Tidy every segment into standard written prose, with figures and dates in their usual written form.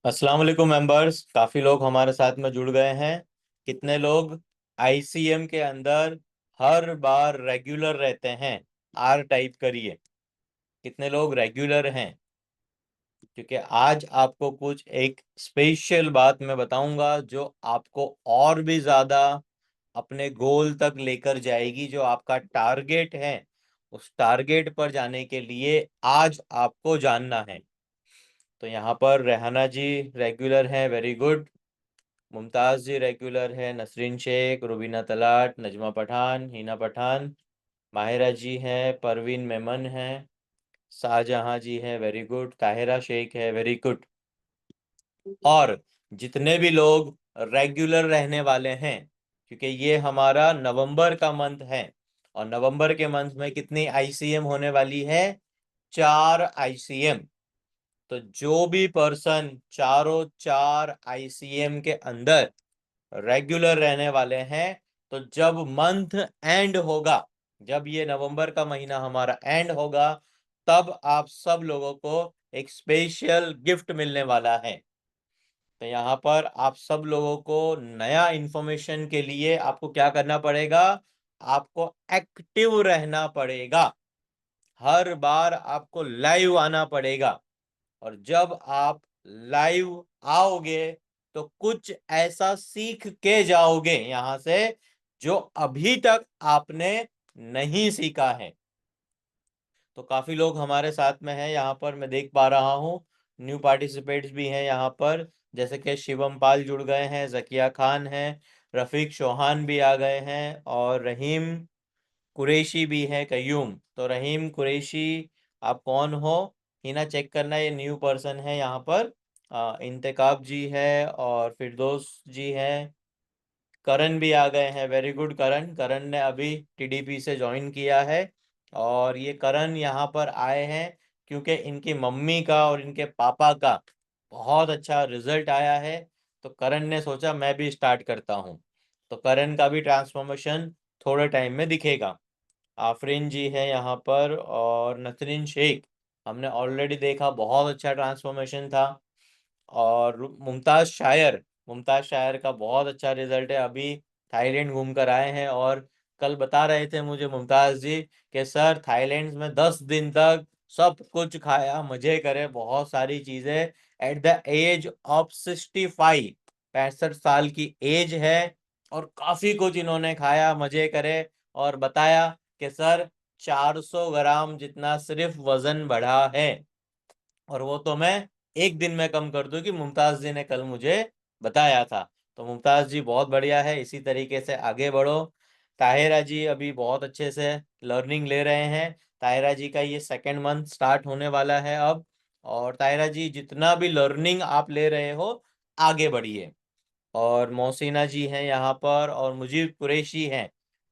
अस्सलाम वालेकुम मेंबर्स, काफी लोग हमारे साथ में जुड़ गए हैं। कितने लोग आईसीएम के अंदर हर बार रेगुलर रहते हैं? आर टाइप करिए। कितने लोग रेगुलर हैं? क्योंकि आज आपको कुछ एक स्पेशल बात मैं बताऊंगा जो आपको और भी ज्यादा अपने गोल तक लेकर जाएगी। जो आपका टारगेट है, उस टारगेट पर जाने के लिए आज आपको जानना है। तो यहाँ पर रेहाना जी रेगुलर हैं, वेरी गुड। मुमताज जी रेगुलर है, नसरीन शेख, रुबीना तलाट, नजमा पठान, हिना पठान, माहिरा जी हैं, परवीन मेमन हैं, शाहजहां जी हैं, वेरी गुड। ताहिरा शेख है, वेरी गुड। और जितने भी लोग रेगुलर रहने वाले हैं, क्योंकि ये हमारा नवंबर का मंथ है, और नवंबर के मंथ में कितनी आईसीएम होने वाली है? 4 आईसीएम। तो जो भी पर्सन चारों 4 आईसीएम के अंदर रेगुलर रहने वाले हैं, तो जब मंथ एंड होगा, जब ये नवंबर का महीना हमारा एंड होगा, तब आप सब लोगों को एक स्पेशल गिफ्ट मिलने वाला है। तो यहाँ पर आप सब लोगों को नया इंफॉर्मेशन के लिए आपको क्या करना पड़ेगा? आपको एक्टिव रहना पड़ेगा। हर बार आपको लाइव आना पड़ेगा। और जब आप लाइव आओगे तो कुछ ऐसा सीख के जाओगे यहां से जो अभी तक आपने नहीं सीखा है। तो काफी लोग हमारे साथ में हैं यहाँ पर, मैं देख पा रहा हूँ। न्यू पार्टिसिपेट्स भी हैं यहाँ पर, जैसे कि शिवम पाल जुड़ गए हैं, जकिया खान है, रफीक चौहान भी आ गए हैं, और रहीम कुरैशी भी है, कयूम। तो रहीम कुरैशी, आप कौन हो? हिना चेक करना, ये न्यू पर्सन है यहाँ पर। इंतकाब जी है, और फिरदौस जी है। करण भी आ गए हैं, वेरी गुड करण। करण ने अभी टीडीपी से ज्वाइन किया है। और ये करण यहाँ पर आए हैं क्योंकि इनकी मम्मी का और इनके पापा का बहुत अच्छा रिजल्ट आया है। तो करण ने सोचा मैं भी स्टार्ट करता हूँ। तो करण का भी ट्रांसफॉर्मेशन थोड़े टाइम में दिखेगा। आफरीन जी है यहाँ पर, और नसरीन शेख हमने ऑलरेडी देखा, बहुत अच्छा ट्रांसफॉर्मेशन था। और मुमताज शायर का बहुत अच्छा रिजल्ट है। अभी थाईलैंड घूम कर आए हैं, और कल बता रहे थे मुझे मुमताज जी कि सर थाईलैंड में 10 दिन तक सब कुछ खाया, मजे करे, बहुत सारी चीजें। एट द एज ऑफ 65, 65 साल की एज है, और काफी कुछ इन्होंने खाया, मजे करे, और बताया कि सर 400 ग्राम जितना सिर्फ वजन बढ़ा है। और वो तो मैं एक दिन में कम कर दूं, कि मुमताज जी ने कल मुझे बताया था। तो मुमताज जी बहुत बढ़िया है, इसी तरीके से आगे बढ़ो। ताहिरा जी अभी बहुत अच्छे से लर्निंग ले रहे हैं। ताहिरा जी का ये सेकंड मंथ स्टार्ट होने वाला है अब। और ताहिरा जी जितना भी लर्निंग आप ले रहे हो, आगे बढ़िए। और मोहसिना जी हैं यहाँ पर, और मुजीब कुरैशी हैं।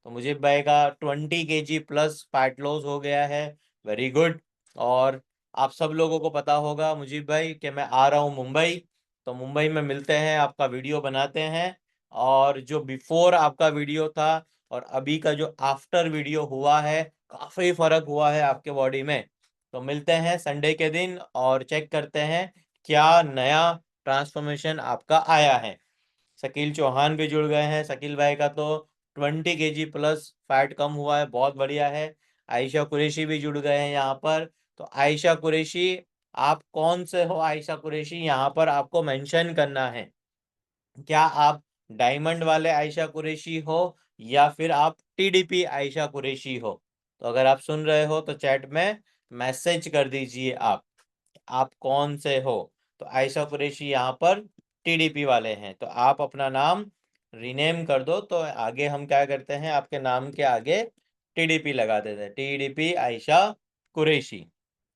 तो मुजीब भाई का 20 kg प्लस फैट लॉस हो गया है, वेरी गुड। और आप सब लोगों को पता होगा मुजीब भाई कि मैं आ रहा हूँ मुंबई। तो मुंबई में मिलते हैं, आपका वीडियो बनाते हैं। और जो बिफोर आपका वीडियो था और अभी का जो आफ्टर वीडियो हुआ है, काफी फर्क हुआ है आपके बॉडी में। तो मिलते हैं संडे के दिन और चेक करते हैं क्या नया ट्रांसफॉर्मेशन आपका आया है। शकील चौहान भी जुड़ गए हैं। शकील भाई का तो 20 kg प्लस फैट कम हुआ है, बहुत बढ़िया है। आयशा कुरैशी भी जुड़ गए हैं यहाँ पर। तो आयशा कुरैशी, आप कौन से हो? आयशा कुरैशी यहाँ पर आपको मेंशन करना है। क्या आप डायमंड वाले आयशा कुरैशी हो, या फिर आप टीडीपी आयशा कुरैशी हो? तो अगर आप सुन रहे हो तो चैट में मैसेज कर दीजिए आप कौन से हो। तो आयशा कुरैशी यहाँ पर टीडीपी वाले हैं, तो आप अपना नाम रीनेम कर दो। तो आगे हम क्या करते हैं, आपके नाम के आगे टीडीपी लगा देते हैं, TDP Ayesha Qureshi,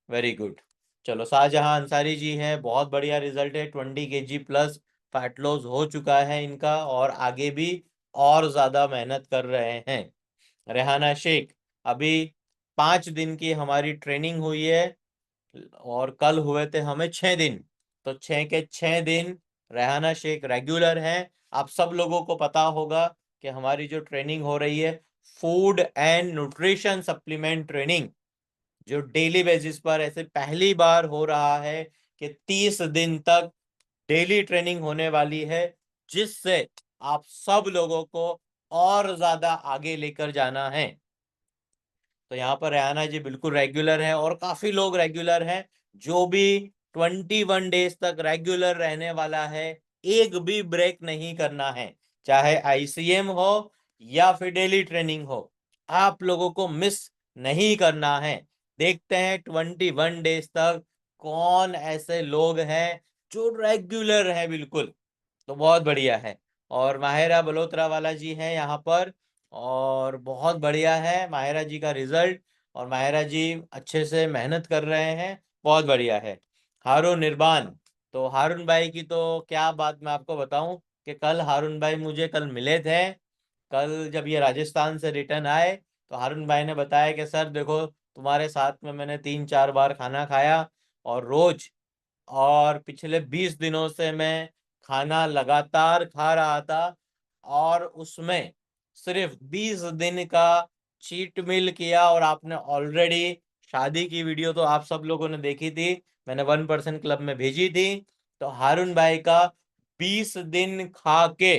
very good. चलो, शाहजहां अंसारी जी हैं, बहुत बढ़िया रिजल्ट है, 20 kg प्लस फैट लॉस हो चुका है इनका, और आगे भी और ज्यादा मेहनत कर रहे हैं। रेहाना शेख, अभी 5 दिन की हमारी ट्रेनिंग हुई है, और कल हुए थे हमें 6 दिन। तो 6 के 6 दिन रेहाना शेख रेगुलर हैं। आप सब लोगों को पता होगा कि हमारी जो ट्रेनिंग हो रही है, food and nutrition supplement training, जो डेली बेसिस पर ऐसे पहली बार हो रहा है कि 30 दिन तक डेली ट्रेनिंग होने वाली है, जिससे आप सब लोगों को और ज्यादा आगे लेकर जाना है। तो यहाँ पर रेहाना जी बिल्कुल रेगुलर है और काफी लोग रेगुलर हैं। जो भी 21 डेज तक रेगुलर रहने वाला है, एक भी ब्रेक नहीं करना है, चाहे आईसीएम हो या फिर डेली ट्रेनिंग हो, आप लोगों को मिस नहीं करना है। देखते हैं 21 डेज तक कौन ऐसे लोग हैं जो रेगुलर हैं बिल्कुल। तो बहुत बढ़िया है। और माहिरा बलोत्रा वाला जी हैं यहाँ पर, और बहुत बढ़िया है माहिरा जी का रिजल्ट। और माहिरा जी अच्छे से मेहनत कर रहे हैं, बहुत बढ़िया है। हारून निर्बान, तो हारून भाई की तो क्या बात मैं आपको बताऊं कि कल हारून भाई मुझे कल मिले थे। कल जब ये राजस्थान से रिटर्न आए तो हारून भाई ने बताया कि सर देखो, तुम्हारे साथ में मैंने 3-4 बार खाना खाया और रोज, और पिछले 20 दिनों से मैं खाना लगातार खा रहा था, और उसमें सिर्फ 20 दिन का चीट मील किया। और आपने ऑलरेडी शादी की वीडियो तो आप सब लोगों ने देखी थी, मैंने 1% क्लब में भेजी थी। तो हारून भाई का 20 दिन खा के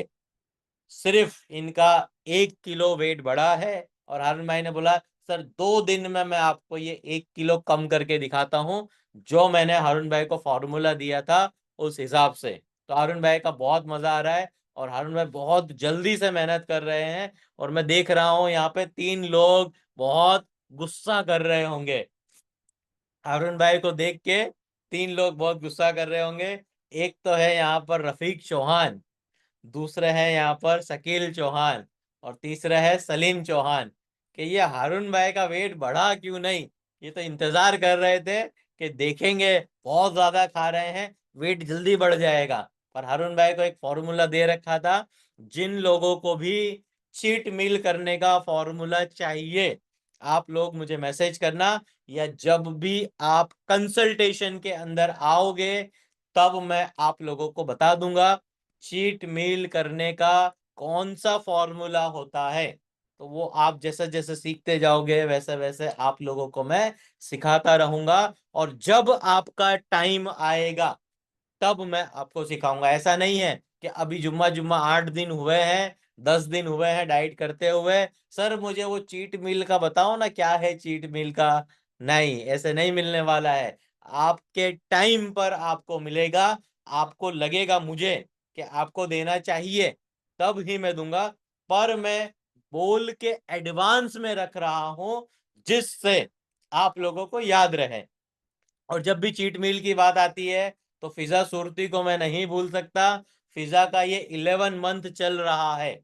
सिर्फ इनका 1 किलो वेट बढ़ा है। और हारून भाई ने बोला सर 2 दिन में मैं आपको ये 1 किलो कम करके दिखाता हूँ, जो मैंने हारून भाई को फॉर्मूला दिया था उस हिसाब से। तो हारून भाई का बहुत मजा आ रहा है, और हारून भाई बहुत जल्दी से मेहनत कर रहे हैं। और मैं देख रहा हूँ यहाँ पे 3 लोग बहुत गुस्सा कर रहे होंगे हारून भाई को देख के। 3 लोग बहुत गुस्सा कर रहे होंगे। एक तो है यहाँ पर रफीक चौहान, दूसरा है यहाँ पर शकील चौहान, और तीसरा है सलीम चौहान। कि ये हारून भाई का वेट बढ़ा क्यों नहीं, ये तो इंतजार कर रहे थे कि देखेंगे बहुत ज्यादा खा रहे हैं, वेट जल्दी बढ़ जाएगा। पर हारून भाई को एक फॉर्मूला दे रखा था, जिन लोगों को भी चीट मील करने का फॉर्मूला चाहिए, आप लोग मुझे मैसेज करना, या जब भी आप कंसल्टेशन के अंदर आओगे तब मैं आप लोगों को बता दूंगा चीट मील करने का कौन सा फॉर्मूला होता है। तो वो आप जैसे जैसे सीखते जाओगे वैसे वैसे आप लोगों को मैं सिखाता रहूंगा। और जब आपका टाइम आएगा तब मैं आपको सिखाऊंगा। ऐसा नहीं है कि अभी जुम्मा जुम्मा 8 दिन हुए हैं, 10 दिन हुए हैं डाइट करते हुए, सर मुझे वो चीट मील का बताओ ना, क्या है चीट मील का। नहीं, ऐसे नहीं मिलने वाला है। आपके टाइम पर आपको मिलेगा, आपको लगेगा मुझे कि आपको देना चाहिए, तब ही मैं दूंगा। पर मैं बोल के एडवांस में रख रहा हूं, जिससे आप लोगों को याद रहे। और जब भी चीट मील की बात आती है तो फिजा सुरती को मैं नहीं भूल सकता। फिजा का ये 11 मंथ चल रहा है,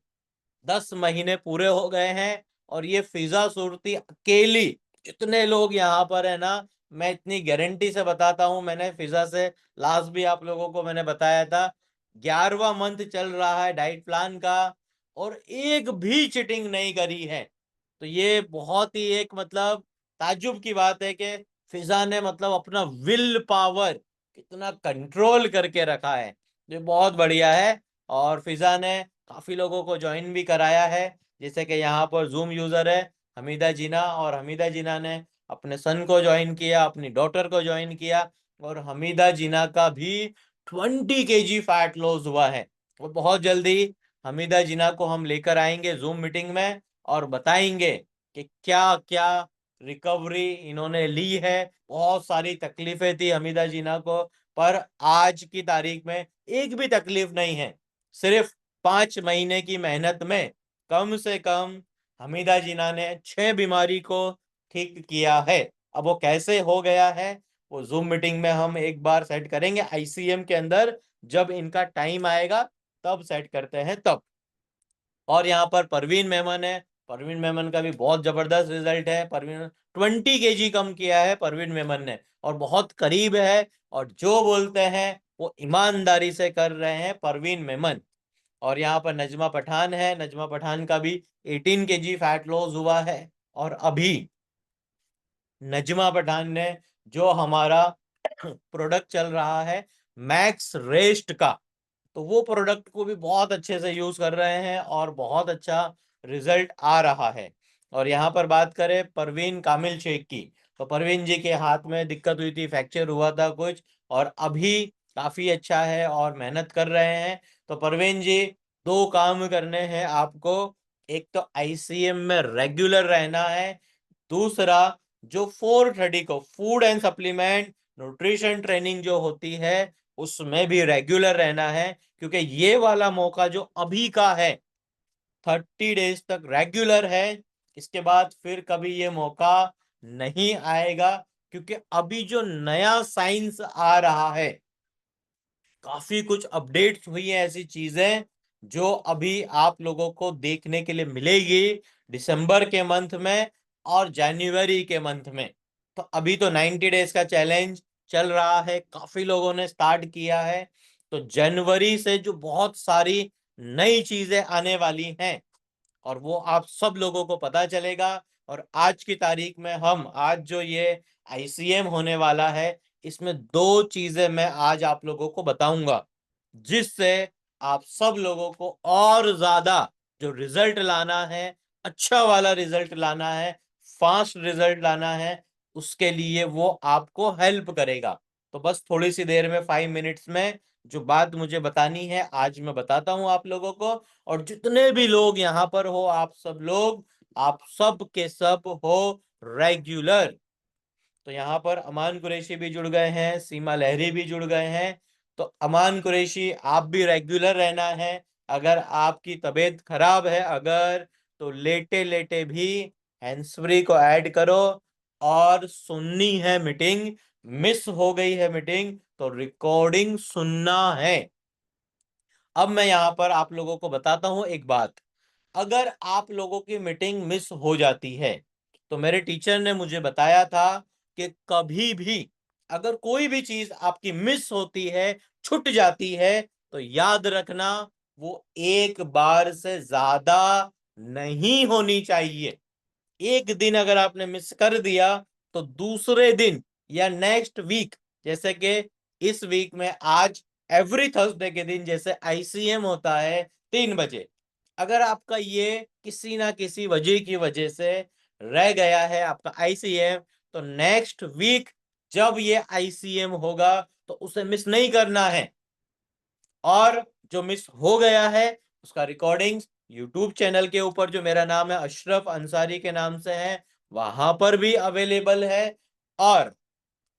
10 महीने पूरे हो गए हैं, और ये फिजा सुरती अकेली, जितने लोग यहाँ पर है ना, मैं इतनी गारंटी से बताता हूँ, मैंने फिजा से लास्ट भी आप लोगों को मैंने बताया था, 11वां मंथ चल रहा है डाइट प्लान का, और एक भी चिटिंग नहीं करी है। तो ये बहुत ही एक मतलब ताज्जुब की बात है कि फिजा ने मतलब अपना विल पावर कितना कंट्रोल करके रखा है। ये बहुत बढ़िया है। और फिजा ने काफी लोगों को ज्वाइन भी कराया है, जैसे कि यहाँ पर जूम यूजर है हमीदा जीना, और हमीदा जीना ने अपने सन को ज्वाइन किया, अपनी डॉटर को ज्वाइन किया। और हमीदा जीना का भी 20 kg फैट लॉस हुआ है। वो बहुत जल्दी हमीदा जीना को हम लेकर आएंगे जूम मीटिंग में, और बताएंगे कि क्या क्या रिकवरी इन्होंने ली है। बहुत सारी तकलीफें थी हमीदा जीना को, पर आज की तारीख में एक भी तकलीफ नहीं है। सिर्फ 5 महीने की मेहनत में कम से कम हमीदा जीना ने 6 बीमारी को ठीक किया है। अब वो कैसे हो गया है, वो जूम मीटिंग में हम एक बार सेट करेंगे आईसीएम के अंदर, जब इनका टाइम आएगा तब सेट करते हैं तब। और यहाँ पर परवीन मेमन है, परवीन मेमन का भी बहुत जबरदस्त रिजल्ट है। परवीन 20 kg कम किया है परवीन मेमन ने, और बहुत करीब है, और जो बोलते हैं वो ईमानदारी से कर रहे हैं परवीन मेमन। और यहाँ पर नजमा पठान है, नजमा पठान का भी 18 kg फैट लॉस हुआ है। और अभी नजमा पठान ने जो हमारा प्रोडक्ट चल रहा है मैक्स रेस्ट का, तो वो प्रोडक्ट को भी बहुत अच्छे से यूज कर रहे हैं और बहुत अच्छा रिजल्ट आ रहा है। और यहाँ पर बात करें परवीन कामिल शेख की, तो परवीन जी के हाथ में दिक्कत हुई थी, फ्रैक्चर हुआ था कुछ, और अभी काफी अच्छा है और मेहनत कर रहे हैं। तो परवीन जी, दो काम करने हैं आपको। एक तो आईसीएम में रेगुलर रहना है, दूसरा जो 4:30 को food and supplement nutrition training जो होती है उसमें भी रेगुलर रहना है, क्योंकि ये वाला मौका जो अभी का है 30 डेज तक रेगुलर है। इसके बाद फिर कभी ये मौका नहीं आएगा, क्योंकि अभी जो नया साइंस आ रहा है, काफी कुछ अपडेट्स हुई है, ऐसी चीजें जो अभी आप लोगों को देखने के लिए मिलेगी दिसंबर के मंथ में और जनवरी के मंथ में। तो अभी तो 90 डेज का चैलेंज चल रहा है, काफी लोगों ने स्टार्ट किया है। तो जनवरी से जो बहुत सारी नई चीजें आने वाली हैं और वो आप सब लोगों को पता चलेगा। और आज की तारीख में हम आज जो ये आईसीएम होने वाला है, इसमें दो चीजें मैं आज आप लोगों को बताऊंगा, जिससे आप सब लोगों को और ज्यादा जो रिजल्ट लाना है, अच्छा वाला रिजल्ट लाना है, फास्ट रिजल्ट लाना है, उसके लिए वो आपको हेल्प करेगा। तो बस थोड़ी सी देर में 5 मिनट्स में जो बात मुझे बतानी है आज मैं बताता हूं आप लोगों को। और जितने भी लोग यहाँ पर हो, आप सब लोग, आप सब के सब हो रेगुलर। तो यहाँ पर अमान कुरैशी भी जुड़ गए हैं, सीमा लहरी भी जुड़ गए हैं। तो अमान कुरैशी, आप भी रेगुलर रहना है। अगर आपकी तबीयत खराब है अगर, तो लेटे लेटे भी हैंड्स फ्री को ऐड करो। और सुननी है मीटिंग, मिस हो गई है मीटिंग तो रिकॉर्डिंग सुनना है। अब मैं यहाँ पर आप लोगों को बताता हूं एक बात। अगर आप लोगों की मीटिंग मिस हो जाती है, तो मेरे टीचर ने मुझे बताया था कि कभी भी अगर कोई भी चीज आपकी मिस होती है, छूट जाती है, तो याद रखना वो एक बार से ज्यादा नहीं होनी चाहिए। एक दिन अगर आपने मिस कर दिया, तो दूसरे दिन या नेक्स्ट वीक, जैसे कि इस वीक में आज एवरी थर्सडे के दिन जैसे आईसीएम होता है 3 बजे, अगर आपका ये किसी ना किसी वजह की वजह से रह गया है आपका आईसीएम, तो नेक्स्ट वीक जब ये आईसीएम होगा तो उसे मिस नहीं करना है। और जो मिस हो गया है उसका रिकॉर्डिंग्स यूट्यूब चैनल के ऊपर, जो मेरा नाम है अशरफ अंसारी के नाम से है, वहां पर भी अवेलेबल है। और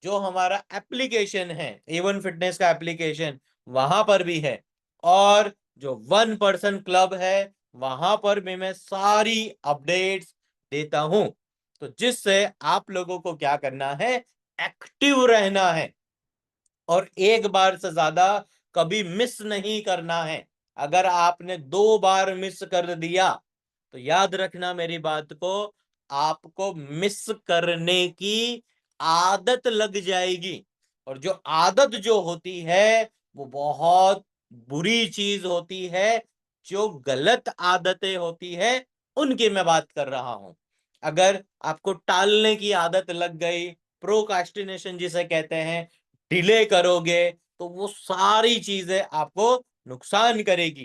जो हमारा एप्लीकेशन है A1 फिटनेस का एप्लीकेशन, वहां पर भी है। और जो 1 पर्सन क्लब है, वहां पर भी मैं सारी अपडेट्स देता हूं। तो जिससे आप लोगों को क्या करना है, एक्टिव रहना है और एक बार से ज्यादा कभी मिस नहीं करना है। अगर आपने 2 बार मिस कर दिया, तो याद रखना मेरी बात को, आपको मिस करने की आदत लग जाएगी। और जो आदत जो होती है वो बहुत बुरी चीज होती है। जो गलत आदतें होती है उनकी मैं बात कर रहा हूं। अगर आपको टालने की आदत लग गई, प्रोकास्टिनेशन जिसे कहते हैं, डिले करोगे, तो वो सारी चीजें आपको नुकसान करेगी।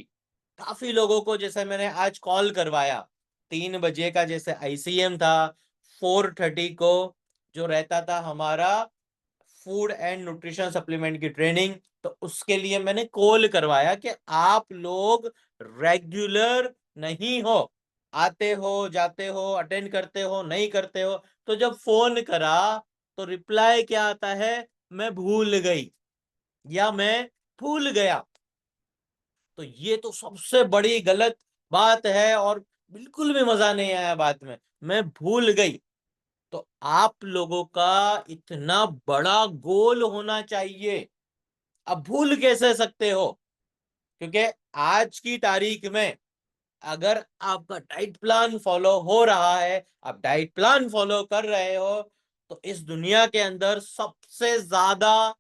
काफी लोगों को जैसे मैंने आज कॉल करवाया, 3 बजे का जैसे आईसीएम था, 4:30 को जो रहता था हमारा फूड एंड न्यूट्रिशन सप्लीमेंट की ट्रेनिंग, तो उसके लिए मैंने कॉल करवाया कि आप लोग रेगुलर नहीं हो, आते हो जाते हो, अटेंड करते हो नहीं करते हो। तो जब फोन करा तो रिप्लाई क्या आता है, मैं भूल गई या मैं भूल गया। तो ये तो सबसे बड़ी गलत बात है और बिल्कुल भी मजा नहीं आया बात में, मैं भूल गई। तो आप लोगों का इतना बड़ा गोल होना चाहिए, अब भूल कैसे सकते हो? क्योंकि आज की तारीख में अगर आपका डाइट प्लान फॉलो हो रहा है, आप डाइट प्लान फॉलो कर रहे हो, तो इस दुनिया के अंदर सबसे ज्यादा,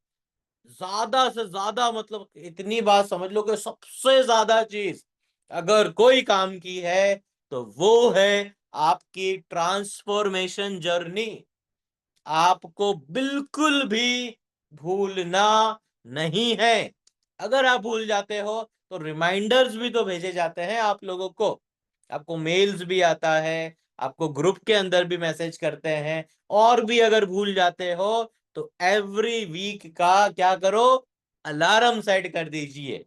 ज्यादा से ज्यादा मतलब इतनी बात समझ लो कि सबसे ज्यादा चीज अगर कोई काम की है तो वो है आपकी ट्रांसफॉर्मेशन जर्नी। आपको बिल्कुल भी भूलना नहीं है। अगर आप भूल जाते हो तो रिमाइंडर्स भी तो भेजे जाते हैं आप लोगों को, आपको मेल्स भी आता है, आपको ग्रुप के अंदर भी मैसेज करते हैं। और भी अगर भूल जाते हो तो एवरी वीक का क्या करो, अलार्म सेट कर दीजिए,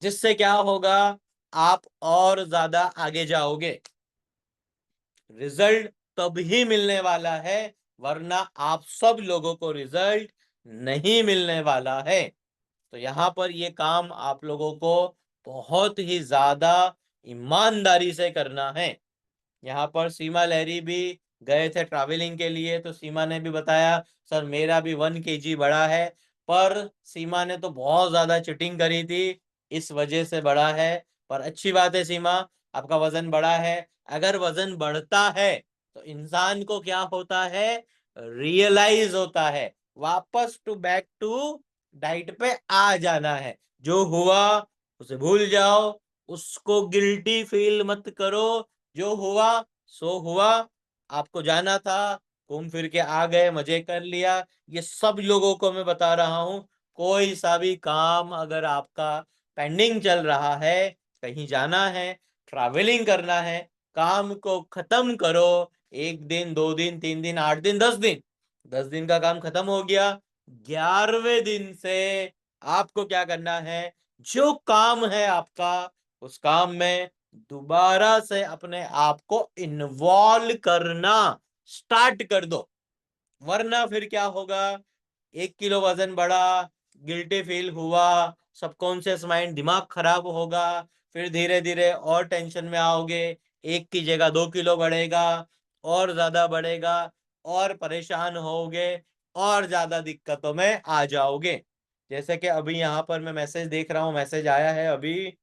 जिससे क्या होगा, आप और ज्यादा आगे जाओगे। रिजल्ट तभी मिलने वाला है, वरना आप सब लोगों को रिजल्ट नहीं मिलने वाला है। तो यहाँ पर ये काम आप लोगों को बहुत ही ज्यादा ईमानदारी से करना है। यहाँ पर सीमा लहरी भी गए थे ट्रैवलिंग के लिए, तो सीमा ने भी बताया सर मेरा भी 1 kg बढ़ा है, पर सीमा ने तो बहुत ज्यादा चीटिंग करी थी, इस वजह से बढ़ा है। पर अच्छी बात है सीमा, आपका वजन बढ़ा है। अगर वजन बढ़ता है तो इंसान को क्या होता है, रियलाइज होता है, वापस बैक टू डाइट पे आ जाना है। जो हुआ उसे भूल जाओ, उसको गिल्टी फील मत करो। जो हुआ सो हुआ, आपको जाना था, घूम फिर के आ गए, मजे कर लिया। ये सब लोगों को मैं बता रहा हूं, कोई सा भी काम अगर आपका पेंडिंग चल रहा है, कहीं जाना है, ट्रैवलिंग करना है, काम को खत्म करो। 1 दिन, 2 दिन, 3 दिन, 8 दिन, 10 दिन, 10 दिन का काम खत्म हो गया। 11वें दिन से आपको क्या करना है, जो काम है आपका, उस काम में दोबारा से अपने आप को इन्वॉल्व करना स्टार्ट कर दो। वरना फिर क्या होगा, 1 किलो वजन बढ़ा, गिल्टी फील हुआ, सबकॉन्शियस माइंड दिमाग खराब होगा, फिर धीरे धीरे और टेंशन में आओगे, 1 की जगह 2 किलो बढ़ेगा, और ज्यादा बढ़ेगा, और परेशान होगे, और ज्यादा दिक्कतों में आ जाओगे। जैसे कि अभी यहाँ पर मैं मैसेज देख रहा हूँ, मैसेज आया है अभी,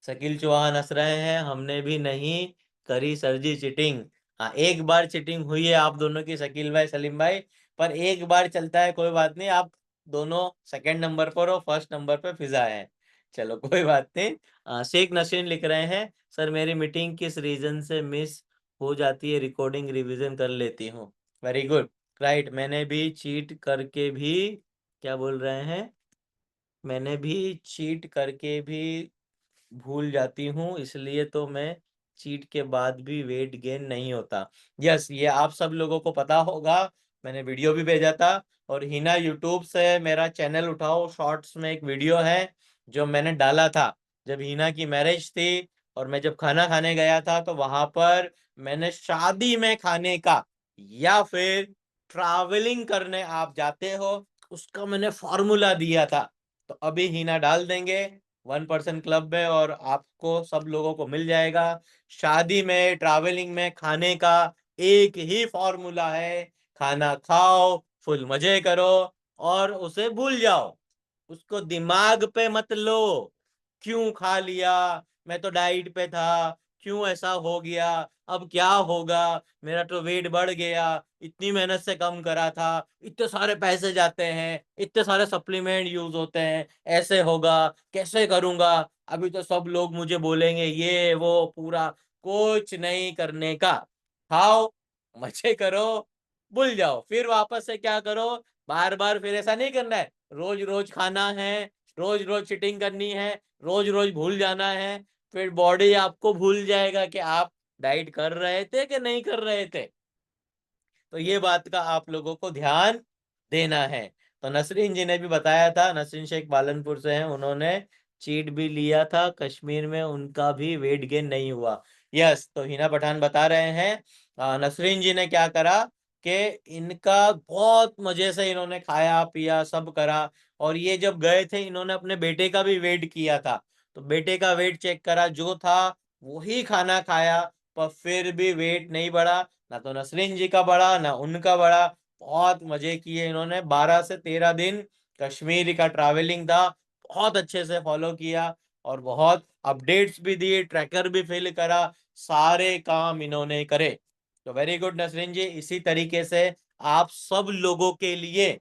शकील चौहान हंस रहे हैं, हमने भी नहीं करी सर जी चीटिंग। हाँ, एक बार चीटिंग हुई है आप दोनों की, शकील भाई, सलीम भाई, पर एक बार चलता है, कोई बात नहीं। आप दोनों सेकंड नंबर पर और फर्स्ट नंबर पर फिजा है, चलो कोई बात नहीं। शेख नसीन लिख रहे हैं, सर मेरी मीटिंग किस रीजन से मिस हो जाती है, रिकॉर्डिंग रिवीजन कर लेती हूँ। Very good, right. मैंने भी चीट करके भी, क्या बोल रहे हैं, मैंने भी चीट करके भी भूल जाती हूँ, इसलिए तो मैं चीट के बाद भी वेट गेन नहीं होता। यस, ये आप सब लोगों को पता होगा, मैंने वीडियो भी भेजा था। और हिना यूट्यूब से मेरा चैनल उठाओ शॉर्ट्स में एक वीडियो है जो मैंने डाला था, जब हिना की मैरिज थी और मैं जब खाना खाने गया था, तो वहां पर मैंने शादी में खाने का या फिर ट्रैवलिंग करने आप जाते हो, उसका मैंने फॉर्मूला दिया था। तो अभी हिना डाल देंगे 1% क्लब में, और आपको सब लोगों को मिल जाएगा। शादी में, ट्रैवलिंग में खाने का एक ही फॉर्मूला है, खाना खाओ, फुल मजे करो, और उसे भूल जाओ, उसको दिमाग पे मत लो। क्यों खा लिया, मैं तो डाइट पे था, क्यों ऐसा हो गया, अब क्या होगा, मेरा तो वेट बढ़ गया, इतनी मेहनत से कम करा था, इतने सारे पैसे जाते हैं, इतने सारे सप्लीमेंट यूज होते हैं, ऐसे होगा, कैसे करूंगा, अभी तो सब लोग मुझे बोलेंगे, ये वो पूरा। कुछ नहीं करने का, खाओ, मजे करो, भूल जाओ, फिर वापस से क्या करो, बार बार फिर ऐसा नहीं करना है, रोज रोज खाना है, रोज रोज चीटिंग करनी है, रोज रोज भूल जाना है। फिर बॉडी आपको भूल जाएगा कि आप डाइट कर रहे थे कि नहीं कर रहे थे। तो ये बात का आप लोगों को ध्यान देना है। तो नसरीन जी ने भी बताया था, नसरीन शेख पालनपुर से हैं, उन्होंने चीट भी लिया था कश्मीर में, उनका भी वेट गेन नहीं हुआ। यस, तो हिना पठान बता रहे हैं, नसरीन जी ने क्या करा कि इनका बहुत मजे से इन्होंने खाया पिया सब करा, और ये जब गए थे इन्होंने अपने बेटे का भी वेट किया था, तो बेटे का वेट चेक करा, जो था वही खाना खाया, पर फिर भी वेट नहीं बढ़ा। ना तो नसरीन जी का बढ़ा, ना उनका बढ़ा। बहुत मजे किए इन्होंने, 12 से 13 दिन कश्मीर का ट्रैवलिंग था, बहुत अच्छे से फॉलो किया, और बहुत अपडेट्स भी दिए, ट्रैकर भी फिल करा, सारे काम इन्होंने करे। तो वेरी गुड नसरीन जी, इसी तरीके से आप सब लोगों के लिए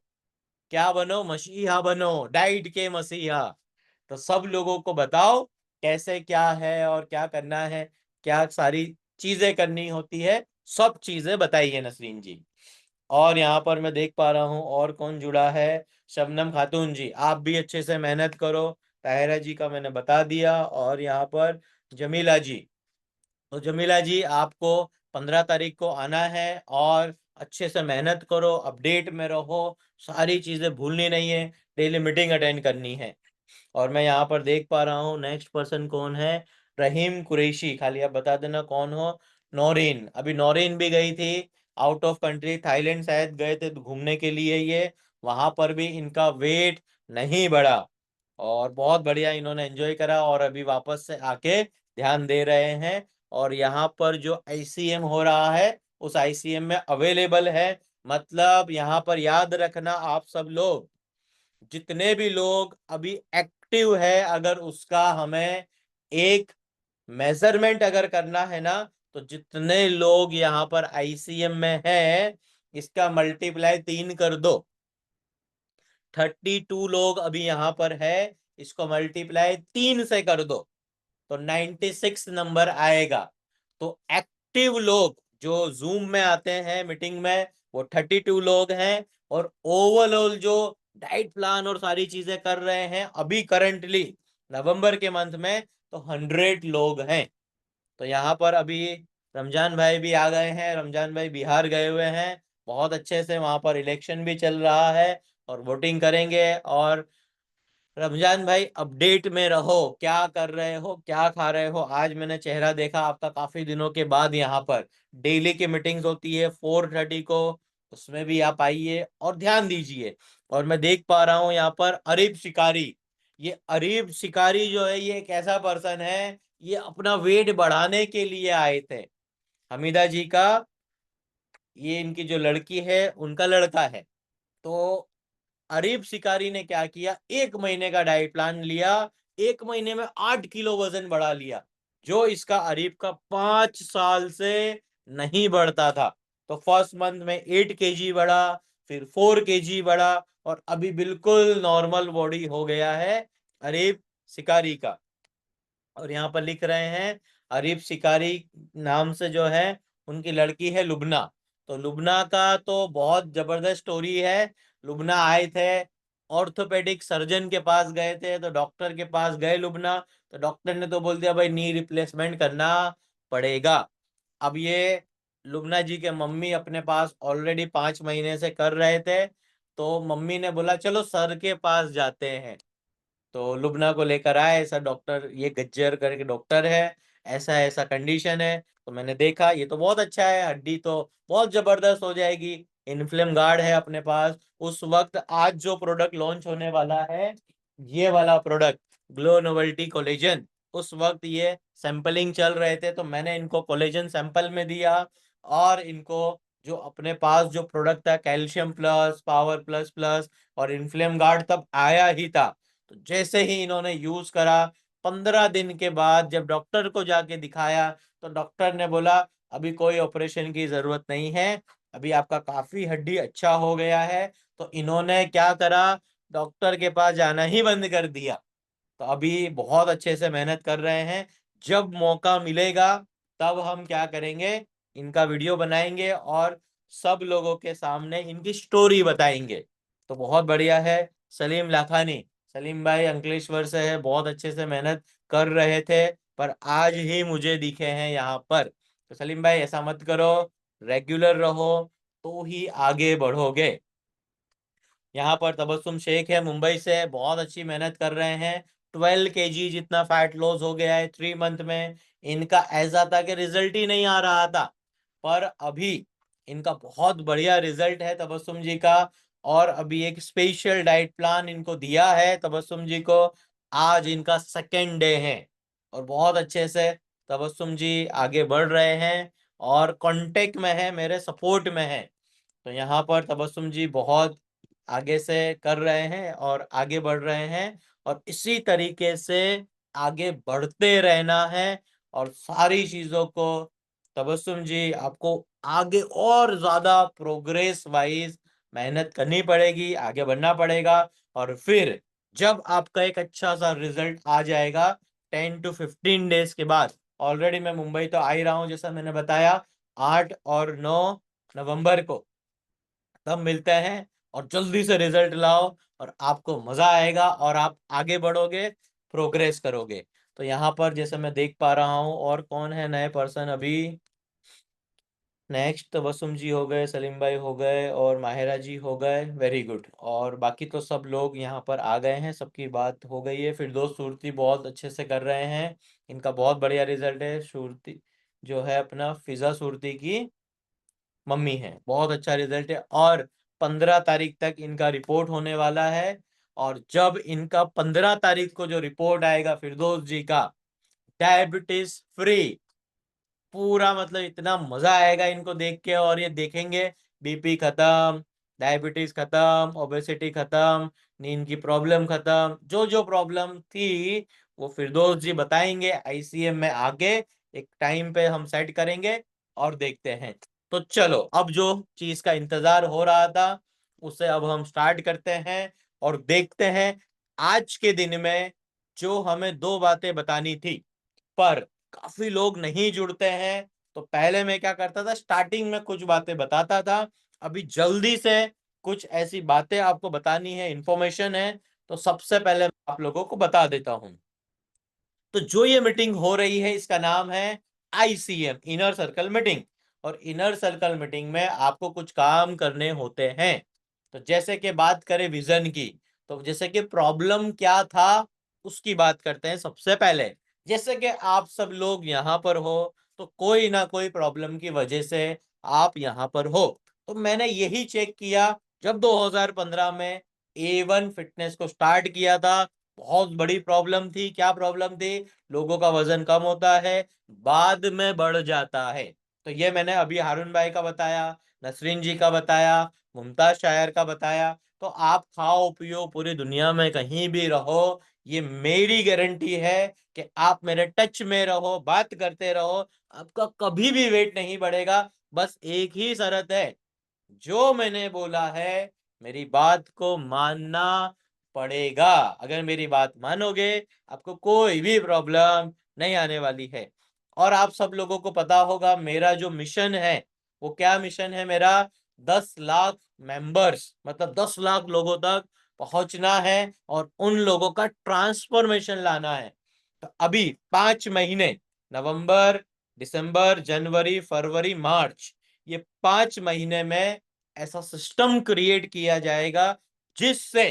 क्या बनो, मसीहा बनो, डाइट के मसीहा। तो सब लोगों को बताओ कैसे क्या है और क्या करना है, क्या सारी चीजें करनी होती है, सब चीजें बताइए नसरीन जी। और यहाँ पर मैं देख पा रहा हूँ और कौन जुड़ा है, शबनम खातून जी, आप भी अच्छे से मेहनत करो। ताहिरा जी का मैंने बता दिया, और यहाँ पर जमीला जी, तो जमीला जी आपको 15 तारीख को आना है, और अच्छे से मेहनत करो, अपडेट में रहो, सारी चीजें भूलनी नहीं है, डेली मीटिंग अटेंड करनी है। और मैं यहाँ पर देख पा रहा हूँ नेक्स्ट पर्सन कौन है, रहीम कुरैशी। खाली आप बता देना कौन हो। नौरीन, अभी नौरीन भी गई थी आउट ऑफ कंट्री, थाईलैंड शायद गए थे घूमने के लिए ये, वहां पर भी इनका वेट नहीं बढ़ा और बहुत बढ़िया इन्होंने एंजॉय करा और अभी वापस से आके ध्यान दे रहे हैं। और यहाँ पर जो आईसीएम हो रहा है उस आईसीएम में अवेलेबल है। मतलब यहाँ पर याद रखना आप सब लोग, जितने भी लोग अभी एक्टिव है, अगर उसका हमें एक मेजरमेंट अगर करना है ना, तो जितने लोग यहाँ पर आईसीएम में हैं इसका मल्टीप्लाई 3 कर दो। 32 लोग अभी यहाँ पर है, इसको मल्टीप्लाई 3 से कर दो तो 96 नंबर आएगा। तो एक्टिव लोग जो जूम में आते हैं मीटिंग में वो 32 लोग हैं, और ओवरऑल जो डाइट प्लान और सारी चीजें कर रहे हैं अभी करंटली नवंबर के मंथ में तो 100 लोग हैं। तो यहाँ पर अभी रमजान भाई भी आ गए हैं, रमजान भाई बिहार गए हुए हैं, बहुत अच्छे से वहां पर इलेक्शन भी चल रहा है और वोटिंग करेंगे। और रमजान भाई अपडेट में रहो, क्या कर रहे हो, क्या खा रहे हो। आज मैंने चेहरा देखा आपका काफी दिनों के बाद, यहाँ पर डेली की मीटिंग्स होती है 4:30 को, उसमें भी आप आइए और ध्यान दीजिए। और मैं देख पा रहा हूँ यहाँ पर अरीब शिकारी, ये अरीब शिकारी जो है ये एक ऐसा पर्सन है, ये अपना वेट बढ़ाने के लिए आए थे। हमीदा जी का, ये इनकी जो लड़की है उनका लड़का है। तो अरीब शिकारी ने क्या किया, 1 महीने का डाइट प्लान लिया, 1 महीने में 8 किलो वजन बढ़ा लिया, जो इसका अरीब का 5 साल से नहीं बढ़ता था। तो फर्स्ट मंथ में 8 kg बढ़ा, फिर 4 kg बढ़ा, और अभी बिल्कुल नॉर्मल बॉडी हो गया है अरीब शिकारी का। और यहाँ पर लिख रहे हैं अरीब शिकारी नाम से जो है उनकी लड़की है लुबना। तो लुबना का तो बहुत जबरदस्त स्टोरी है। लुबना आए थे, ऑर्थोपेडिक सर्जन के पास गए थे, तो डॉक्टर के पास गए लुबना, तो डॉक्टर ने तो बोल दिया भाई नी रिप्लेसमेंट करना पड़ेगा। अब ये लुबना जी के मम्मी अपने पास ऑलरेडी 5 महीने से कर रहे थे, तो मम्मी ने बोला चलो सर के पास जाते हैं। तो लुबना को लेकर आए, ऐसा डॉक्टर, ये गज्जर करके डॉक्टर है, ऐसा ऐसा कंडीशन है। तो मैंने देखा ये तो बहुत अच्छा है, हड्डी तो बहुत जबरदस्त हो जाएगी, इन्फ्लेम गार्ड है अपने पास। उस वक्त आज जो प्रोडक्ट लॉन्च होने वाला है, ये वाला प्रोडक्ट ग्लो नोवेल्टी कोलेजन, उस वक्त ये सैंपलिंग चल रहे थे, तो मैंने इनको कोलेजन सैंपल में दिया। और इनको जो अपने पास जो प्रोडक्ट था calcium plus, power plus plus और इन्फ्लेम गार्ड तब आया ही था। तो जैसे ही इन्होंने यूज करा, 15 दिन के बाद जब डॉक्टर को जाके दिखाया, तो डॉक्टर ने बोला अभी कोई ऑपरेशन की जरूरत नहीं है, अभी आपका काफी हड्डी अच्छा हो गया है। तो इन्होंने क्या करा, डॉक्टर के पास जाना ही बंद कर दिया। तो अभी बहुत अच्छे से मेहनत कर रहे हैं। जब मौका मिलेगा तब हम क्या करेंगे, इनका वीडियो बनाएंगे और सब लोगों के सामने इनकी स्टोरी बताएंगे। तो बहुत बढ़िया है। सलीम लाखानी, सलीम भाई अंकलेश्वर से है, बहुत अच्छे से मेहनत कर रहे थे, पर आज ही मुझे दिखे हैं यहाँ पर। तो सलीम भाई ऐसा मत करो, रेगुलर रहो तो ही आगे बढ़ोगे। यहाँ पर तबस्सुम शेख है मुंबई से, बहुत अच्छी मेहनत कर रहे हैं, 12 kg जितना फैट लॉस हो गया है 3 मंथ में। इनका ऐसा था कि रिजल्ट ही नहीं आ रहा था, पर अभी इनका बहुत बढ़िया रिजल्ट है तबस्सुम जी का। और अभी एक स्पेशल डाइट प्लान इनको दिया है तबस्सुम जी को, आज इनका सेकेंड डे है, और बहुत अच्छे से तबस्सुम जी आगे बढ़ रहे हैं और कांटेक्ट में है, मेरे सपोर्ट में है। तो यहाँ पर तबस्सुम जी बहुत आगे से कर रहे हैं और आगे बढ़ रहे हैं, और इसी तरीके से आगे बढ़ते रहना है। और सारी चीजों को तबस्सुम जी आपको आगे और ज्यादा प्रोग्रेस वाइज मेहनत करनी पड़ेगी, आगे बढ़ना पड़ेगा। और फिर जब आपका एक अच्छा सा रिजल्ट आ जाएगा 10 to 15 डेज के बाद, ऑलरेडी मैं मुंबई तो आ ही रहा हूँ जैसा मैंने बताया, 8 और 9 नवंबर को, तब मिलते हैं। और जल्दी से रिजल्ट लाओ और आपको मजा आएगा और आप आगे बढ़ोगे, प्रोग्रेस करोगे। तो यहाँ पर जैसे मैं देख पा रहा हूँ और कौन है नए पर्सन अभी, नेक्स्ट तो वसुम जी हो गए, सलीम भाई हो गए और माहिरा जी हो गए, वेरी गुड। और बाकी तो सब लोग यहाँ पर आ गए हैं, सबकी बात हो गई है। फिरदौस सूरती बहुत अच्छे से कर रहे हैं, इनका बहुत बढ़िया रिजल्ट है। सूरती जो है अपना फिजा सूरती की मम्मी है, बहुत अच्छा रिजल्ट है। और 15 तारीख तक इनका रिपोर्ट होने वाला है। और जब इनका 15 तारीख को जो रिपोर्ट आएगा फिरदौस जी का, डायबिटीज फ्री, पूरा मतलब इतना मजा आएगा इनको देख के। और ये देखेंगे बीपी खत्म, डायबिटीज खत्म, ओबेसिटी खत्म, नींद की प्रॉब्लम खत्म, जो जो प्रॉब्लम थी वो फिरदौस जी बताएंगे आईसीएम में आगे। एक टाइम पे हम सेट करेंगे और देखते हैं। तो चलो, अब जो चीज का इंतजार हो रहा था उसे अब हम स्टार्ट करते हैं और देखते हैं आज के दिन में जो हमें दो बातें बतानी थी, पर काफी लोग नहीं जुड़ते हैं। तो पहले मैं क्या करता था, स्टार्टिंग में कुछ बातें बताता था, अभी जल्दी से कुछ ऐसी बातें आपको बतानी है, इंफॉर्मेशन है, तो सबसे पहले मैं आप लोगों को बता देता हूं। तो जो ये मीटिंग हो रही है इसका नाम है आईसीएम, इनर सर्कल मीटिंग। और इनर सर्कल मीटिंग में आपको कुछ काम करने होते हैं। तो जैसे कि बात करें विजन की, तो जैसे कि प्रॉब्लम क्या था उसकी बात करते हैं सबसे पहले। जैसे कि आप सब लोग यहाँ पर हो, तो कोई ना कोई प्रॉब्लम की वजह से आप यहाँ पर हो। तो मैंने यही चेक किया जब 2015 में A1 फिटनेस को स्टार्ट किया था। बहुत बड़ी प्रॉब्लम थी। क्या प्रॉब्लम थी? लोगों का वजन कम होता है, बाद में बढ़ जाता है। तो ये मैंने अभी हारून भाई का बताया, नसरीन जी का बताया, मुमताज शायर का बताया। तो आप खाओ पियो पूरी दुनिया में कहीं भी रहो, ये मेरी गारंटी है कि आप मेरे टच में रहो, बात करते रहो, आपका कभी भी वेट नहीं बढ़ेगा। बस एक ही शर्त है, जो मैंने बोला है मेरी बात को मानना पड़ेगा। अगर मेरी बात मानोगे आपको कोई भी प्रॉब्लम नहीं आने वाली है। और आप सब लोगों को पता होगा मेरा जो मिशन है वो क्या मिशन है मेरा, 10 लाख मेंबर्स, मतलब 10 लाख लोगों तक पहुंचना है और उन लोगों का ट्रांसफॉर्मेशन लाना है। तो अभी 5 महीने, नवंबर, दिसंबर, जनवरी, फरवरी, मार्च, ये 5 महीने में ऐसा सिस्टम क्रिएट किया जाएगा जिससे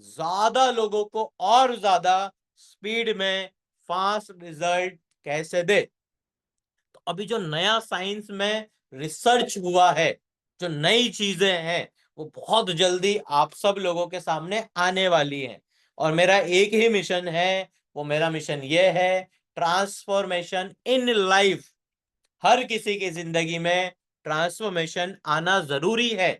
ज्यादा लोगों को और ज्यादा स्पीड में फास्ट रिजल्ट कैसे दे। तो अभी जो नया साइंस में रिसर्च हुआ है, जो नई चीजें हैं, वो बहुत जल्दी आप सब लोगों के सामने आने वाली हैं। और मेरा एक ही मिशन है, वो मेरा मिशन ये है, ट्रांसफॉर्मेशन इन लाइफ। हर किसी की जिंदगी में ट्रांसफॉर्मेशन आना जरूरी है।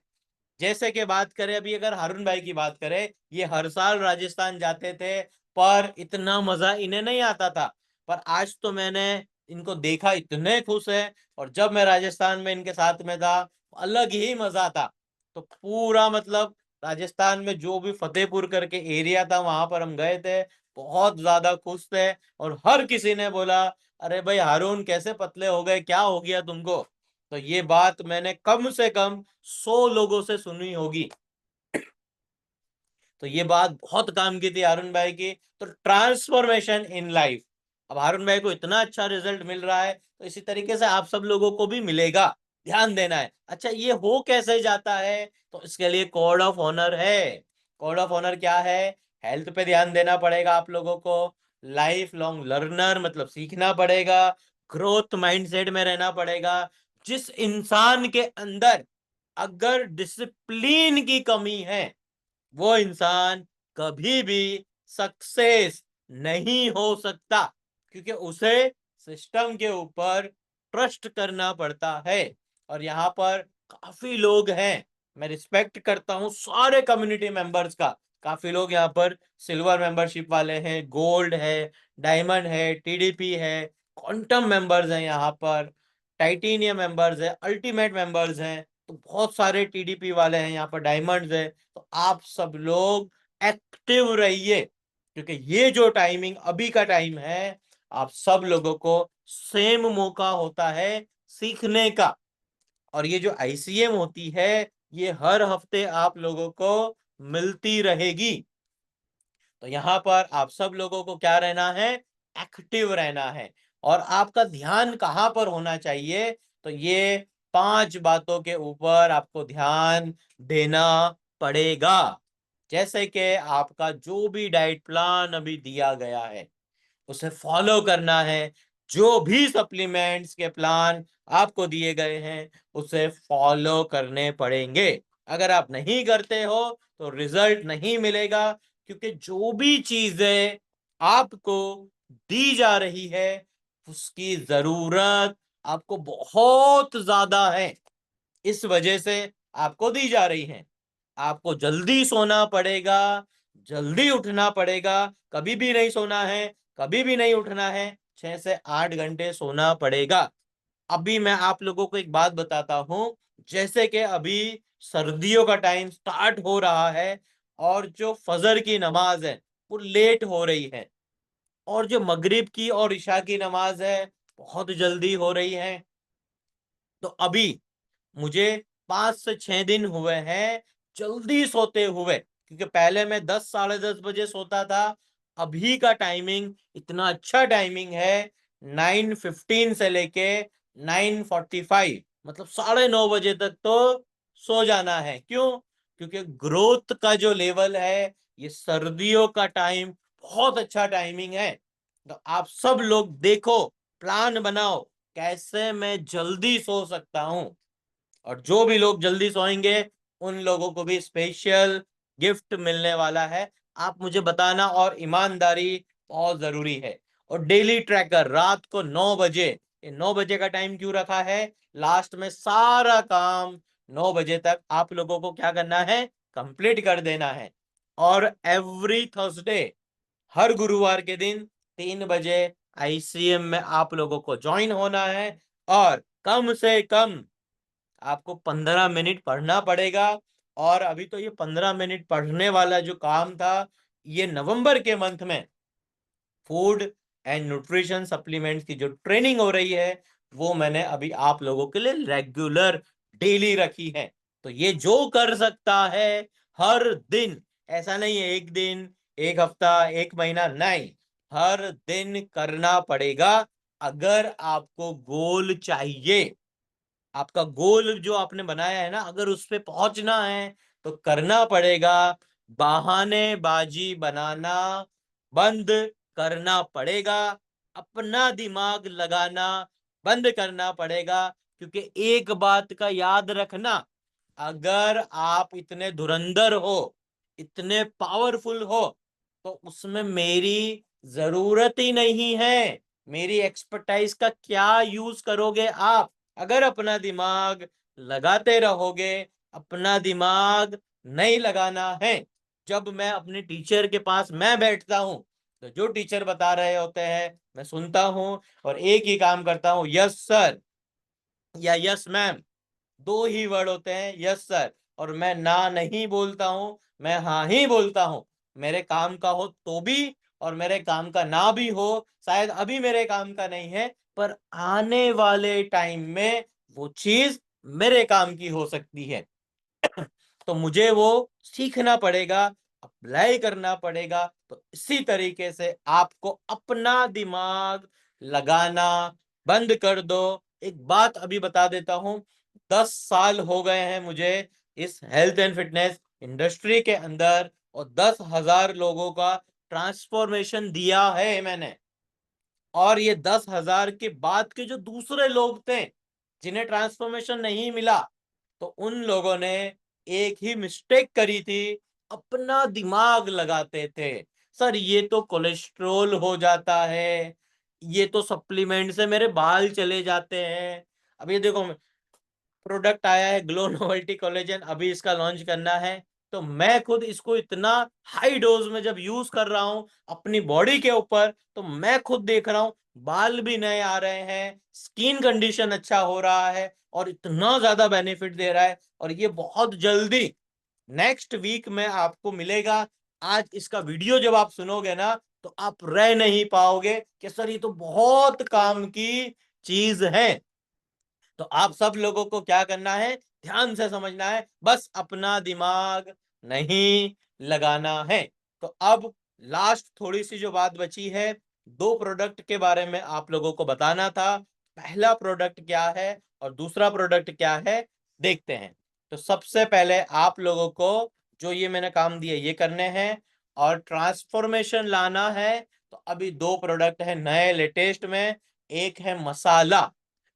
जैसे कि बात करें अभी, अगर हारून भाई की बात करें, ये हर साल राजस्थान जाते थे पर इतना मजा इन्हें नहीं आता था। पर आज तो मैंने इनको देखा, इतने खुश है। और जब मैं राजस्थान में इनके साथ में था, अलग ही मजा था। तो पूरा मतलब राजस्थान में जो भी फतेहपुर करके एरिया था वहां पर हम गए थे, बहुत ज्यादा खुश थे। और हर किसी ने बोला, अरे भाई हारून कैसे पतले हो गए, क्या हो गया तुमको? तो ये बात मैंने कम से कम 100 लोगों से सुनी होगी। तो ये बात बहुत काम की थी हारून भाई की। तो ट्रांसफॉर्मेशन इन लाइफ, अब हारून भाई को इतना अच्छा रिजल्ट मिल रहा है, तो इसी तरीके से आप सब लोगों को भी मिलेगा। ध्यान देना है। अच्छा, ये हो कैसे जाता है? तो इसके लिए कोड ऑफ ऑनर है। कोड ऑफ ऑनर क्या है? हेल्थ पे ध्यान देना पड़ेगा आप लोगों को, लाइफ लॉन्ग लर्नर मतलब सीखना पड़ेगा, ग्रोथ माइंडसेट में रहना पड़ेगा। जिस इंसान के अंदर अगर डिसिप्लिन की कमी है, वो इंसान कभी भी सक्सेस नहीं हो सकता, क्योंकि उसे सिस्टम के ऊपर ट्रस्ट करना पड़ता है। और यहाँ पर काफी लोग हैं, मैं रिस्पेक्ट करता हूँ सारे कम्युनिटी मेंबर्स का। काफी लोग यहाँ पर सिल्वर मेंबरशिप वाले हैं, गोल्ड है, डायमंड है, टीडीपी है, क्वांटम मेंबर्स हैं, यहाँ पर टाइटेनियम मेंबर्स है, अल्टीमेट मेंबर्स हैं। तो बहुत सारे टीडीपी वाले हैं यहाँ पर, डायमंड्स है। तो आप सब लोग एक्टिव रहिए, क्योंकि ये जो टाइमिंग अभी का टाइम है, आप सब लोगों को सेम मौका होता है सीखने का। और ये जो आईसीएम होती है, ये हर हफ्ते आप लोगों को मिलती रहेगी। तो यहाँ पर आप सब लोगों को क्या रहना है? एक्टिव रहना है। और आपका ध्यान कहाँ पर होना चाहिए? तो ये 5 बातों के ऊपर आपको ध्यान देना पड़ेगा। जैसे कि आपका जो भी डाइट प्लान अभी दिया गया है उसे फॉलो करना है। जो भी सप्लीमेंट्स के प्लान आपको दिए गए हैं उसे फॉलो करने पड़ेंगे। अगर आप नहीं करते हो तो रिजल्ट नहीं मिलेगा, क्योंकि जो भी चीजें आपको दी जा रही है उसकी जरूरत आपको बहुत ज्यादा है, इस वजह से आपको दी जा रही है। आपको जल्दी सोना पड़ेगा, जल्दी उठना पड़ेगा, कभी भी नहीं सोना है, कभी भी नहीं उठना है, 6 से 8 घंटे सोना पड़ेगा। अभी मैं आप लोगों को एक बात बताता हूं, जैसे कि अभी सर्दियों का टाइम स्टार्ट हो रहा है और जो फजर की नमाज है वो लेट हो रही है, और जो मगरिब की और इशा की नमाज है बहुत जल्दी हो रही है। तो अभी मुझे 5 से 6 दिन हुए हैं जल्दी सोते हुए, क्योंकि पहले मैं 10 साढ़े 10 बजे सोता था। अभी का टाइमिंग इतना अच्छा टाइमिंग है, 9:15 से लेके 9:45, मतलब 9:30 बजे तक तो सो जाना है। क्यों? क्योंकि ग्रोथ का जो लेवल है, ये सर्दियों का टाइम बहुत अच्छा टाइमिंग है। तो आप सब लोग देखो, प्लान बनाओ कैसे मैं जल्दी सो सकता हूं, और जो भी लोग जल्दी सोएंगे उन लोगों को भी स्पेशल गिफ्ट मिलने वाला है। आप मुझे बताना, और ईमानदारी बहुत जरूरी है। और डेली ट्रैकर रात को 9 बजे, ये 9 बजे का टाइम क्यों रखा है? लास्ट में सारा काम 9 बजे तक आप लोगों को क्या करना है? कंप्लीट कर देना है। और एवरी थर्सडे, हर गुरुवार के दिन 3 बजे आईसीएम में आप लोगों को ज्वाइन होना है, और कम से कम आपको 15 मिनट पढ़ना पड़ेगा। और अभी तो ये 15 मिनट पढ़ने वाला जो काम था, ये नवंबर के मंथ में फूड एंड न्यूट्रिशन सप्लीमेंट्स की जो ट्रेनिंग हो रही है वो मैंने अभी आप लोगों के लिए रेगुलर डेली रखी है। तो ये जो कर सकता है हर दिन, ऐसा नहीं है एक दिन, एक हफ्ता, एक महीना, नहीं, हर दिन करना पड़ेगा। अगर आपको गोल चाहिए, आपका गोल जो आपने बनाया है ना, अगर उस पे पहुंचना है तो करना पड़ेगा। बहानेबाजी बनाना बंद करना पड़ेगा, अपना दिमाग लगाना बंद करना पड़ेगा। क्योंकि एक बात का याद रखना, अगर आप इतने धुरंधर हो, इतने पावरफुल हो, तो उसमें मेरी जरूरत ही नहीं है। मेरी एक्सपर्टाइज का क्या यूज करोगे आप? अगर अपना दिमाग लगाते रहोगे, अपना दिमाग नहीं लगाना है। जब मैं अपने टीचर के पास मैं बैठता हूं, तो जो टीचर बता रहे होते हैं मैं सुनता हूं, और एक ही काम करता हूं, यस सर या यस मैम। दो ही वर्ड होते हैं, यस सर, और मैं ना नहीं बोलता हूं, मैं हाँ ही बोलता हूं। मेरे काम का हो तो भी, और मेरे काम का ना भी हो, शायद अभी मेरे काम का नहीं है, पर आने वाले टाइम में वो चीज मेरे काम की हो सकती है। तो मुझे वो सीखना पड़ेगा, अप्लाई करना पड़ेगा। तो इसी तरीके से आपको अपना दिमाग लगाना बंद कर दो। एक बात अभी बता देता हूं, 10 साल हो गए हैं मुझे इस हेल्थ एंड फिटनेस इंडस्ट्री के अंदर, और 10,000 लोगों का ट्रांसफॉर्मेशन दिया है मैंने। और ये 10,000 के बाद के जो दूसरे लोग थे जिन्हें ट्रांसफॉर्मेशन नहीं मिला, तो उन लोगों ने एक ही मिस्टेक करी थी, अपना दिमाग लगाते थे। सर ये तो कोलेस्ट्रोल हो जाता है, ये तो सप्लीमेंट से मेरे बाल चले जाते हैं। अब ये देखो, प्रोडक्ट आया है ग्लो नोवेल्टी कोलेजन, अभी इसका लॉन्च करना है। तो मैं खुद इसको इतना हाई डोज में जब यूज कर रहा हूं अपनी बॉडी के ऊपर, तो मैं खुद देख रहा हूं बाल भी नए आ रहे हैं, स्किन कंडीशन अच्छा हो रहा है, और इतना ज्यादा बेनिफिट दे रहा है। और ये बहुत जल्दी नेक्स्ट वीक में आपको मिलेगा। आज इसका वीडियो जब आप सुनोगे ना, तो आप रह नहीं पाओगे कि सर ये तो बहुत काम की चीज है। तो आप सब लोगों को क्या करना है, ध्यान से समझना है, बस अपना दिमाग नहीं लगाना है। तो अब लास्ट थोड़ी सी जो बात बची है, 2 प्रोडक्ट के बारे में आप लोगों को बताना था। पहला प्रोडक्ट क्या है और दूसरा प्रोडक्ट क्या है देखते हैं। तो सबसे पहले आप लोगों को जो ये मैंने काम दिए ये करने हैं और ट्रांसफॉर्मेशन लाना है। तो अभी दो प्रोडक्ट है नए लेटेस्ट में, एक है मसाला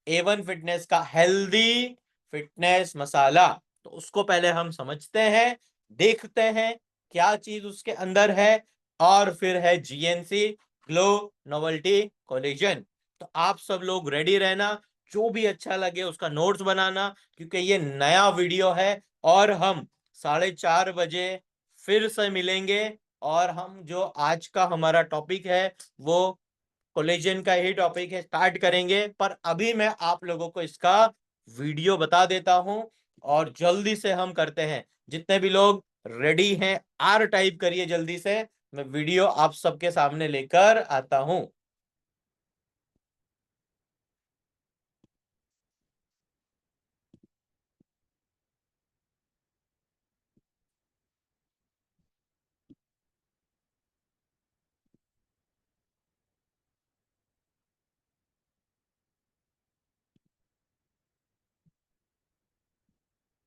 A1 फिटनेस का हेल्दी फिटनेस मसाला। तो उसको पहले हम समझते हैं, देखते हैं क्या चीज उसके अंदर है, और फिर है GNC ग्लो नोवेल्टी कोलेजन। तो आप सब लोग रेडी रहना, जो भी अच्छा लगे उसका नोट्स बनाना, क्योंकि ये नया वीडियो है और हम 4:30 बजे फिर से मिलेंगे और हम जो आज का हमारा टॉपिक है वो कोलेजन का ही टॉपिक है स्टार्ट करेंगे। पर अभी मैं आप लोगों को इसका वीडियो बता देता हूं और जल्दी से हम करते हैं। जितने भी लोग रेडी हैं आर टाइप करिए जल्दी से, मैं वीडियो आप सबके सामने लेकर आता हूं।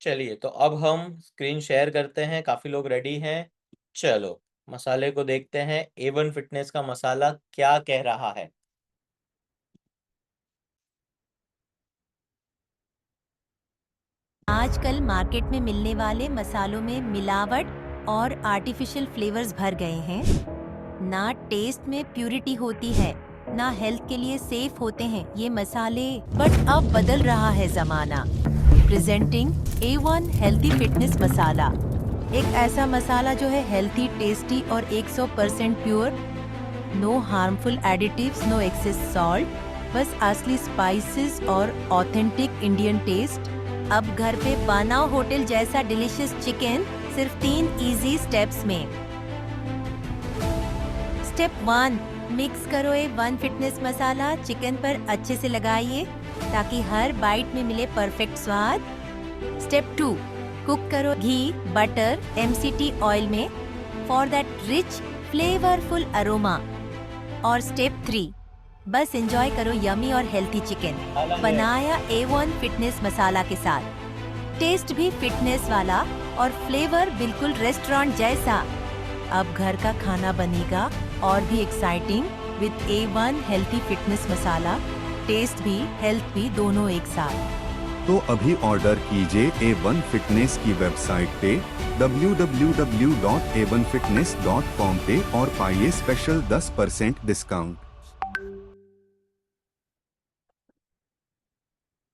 चलिए तो अब हम स्क्रीन शेयर करते हैं, काफी लोग रेडी हैं। चलो मसाले को देखते हैं, A1 फिटनेस का मसाला क्या कह रहा है। आजकल मार्केट में मिलने वाले मसालों में मिलावट और आर्टिफिशियल फ्लेवर्स भर गए हैं। ना टेस्ट में प्यूरिटी होती है, ना हेल्थ के लिए सेफ होते हैं ये मसाले। बट अब बदल रहा है जमाना। प्रेजेंटिंग A1 हेल्थी फिटनेस मसाला, एक ऐसा मसाला जो है हेल्थी, टेस्टी और 100% pure. No harmful additives, no excess salt, बस असली स्पाइसेस और ऑथेंटिक इंडियन टेस्ट। अब घर पे बना होटल जैसा डिलीशियस चिकन सिर्फ 3 इजी स्टेप्स में। स्टेप 1, मिक्स करो A1 फिटनेस मसाला चिकन पर अच्छे से लगाइए ताकि हर बाइट में मिले परफेक्ट स्वाद। स्टेप 2, कुक करो घी, बटर, MCT ऑयल में for that rich flavourful aroma. और स्टेप 3, बस एंजॉय करो यमी और हेल्थी चिकन बनाया A1 फिटनेस मसाला के साथ। टेस्ट भी फिटनेस वाला और फ्लेवर बिल्कुल रेस्टोरेंट जैसा। अब घर का खाना बनेगा और भी exciting with A1 healthy fitness masala. Taste भी हेल्थ भी दोनों एक साथ। तो अभी ऑर्डर कीजिए A1 फिटनेस की वेबसाइट पे www.a1fitness.com पे और पाइए स्पेशल 10% डिस्काउंट।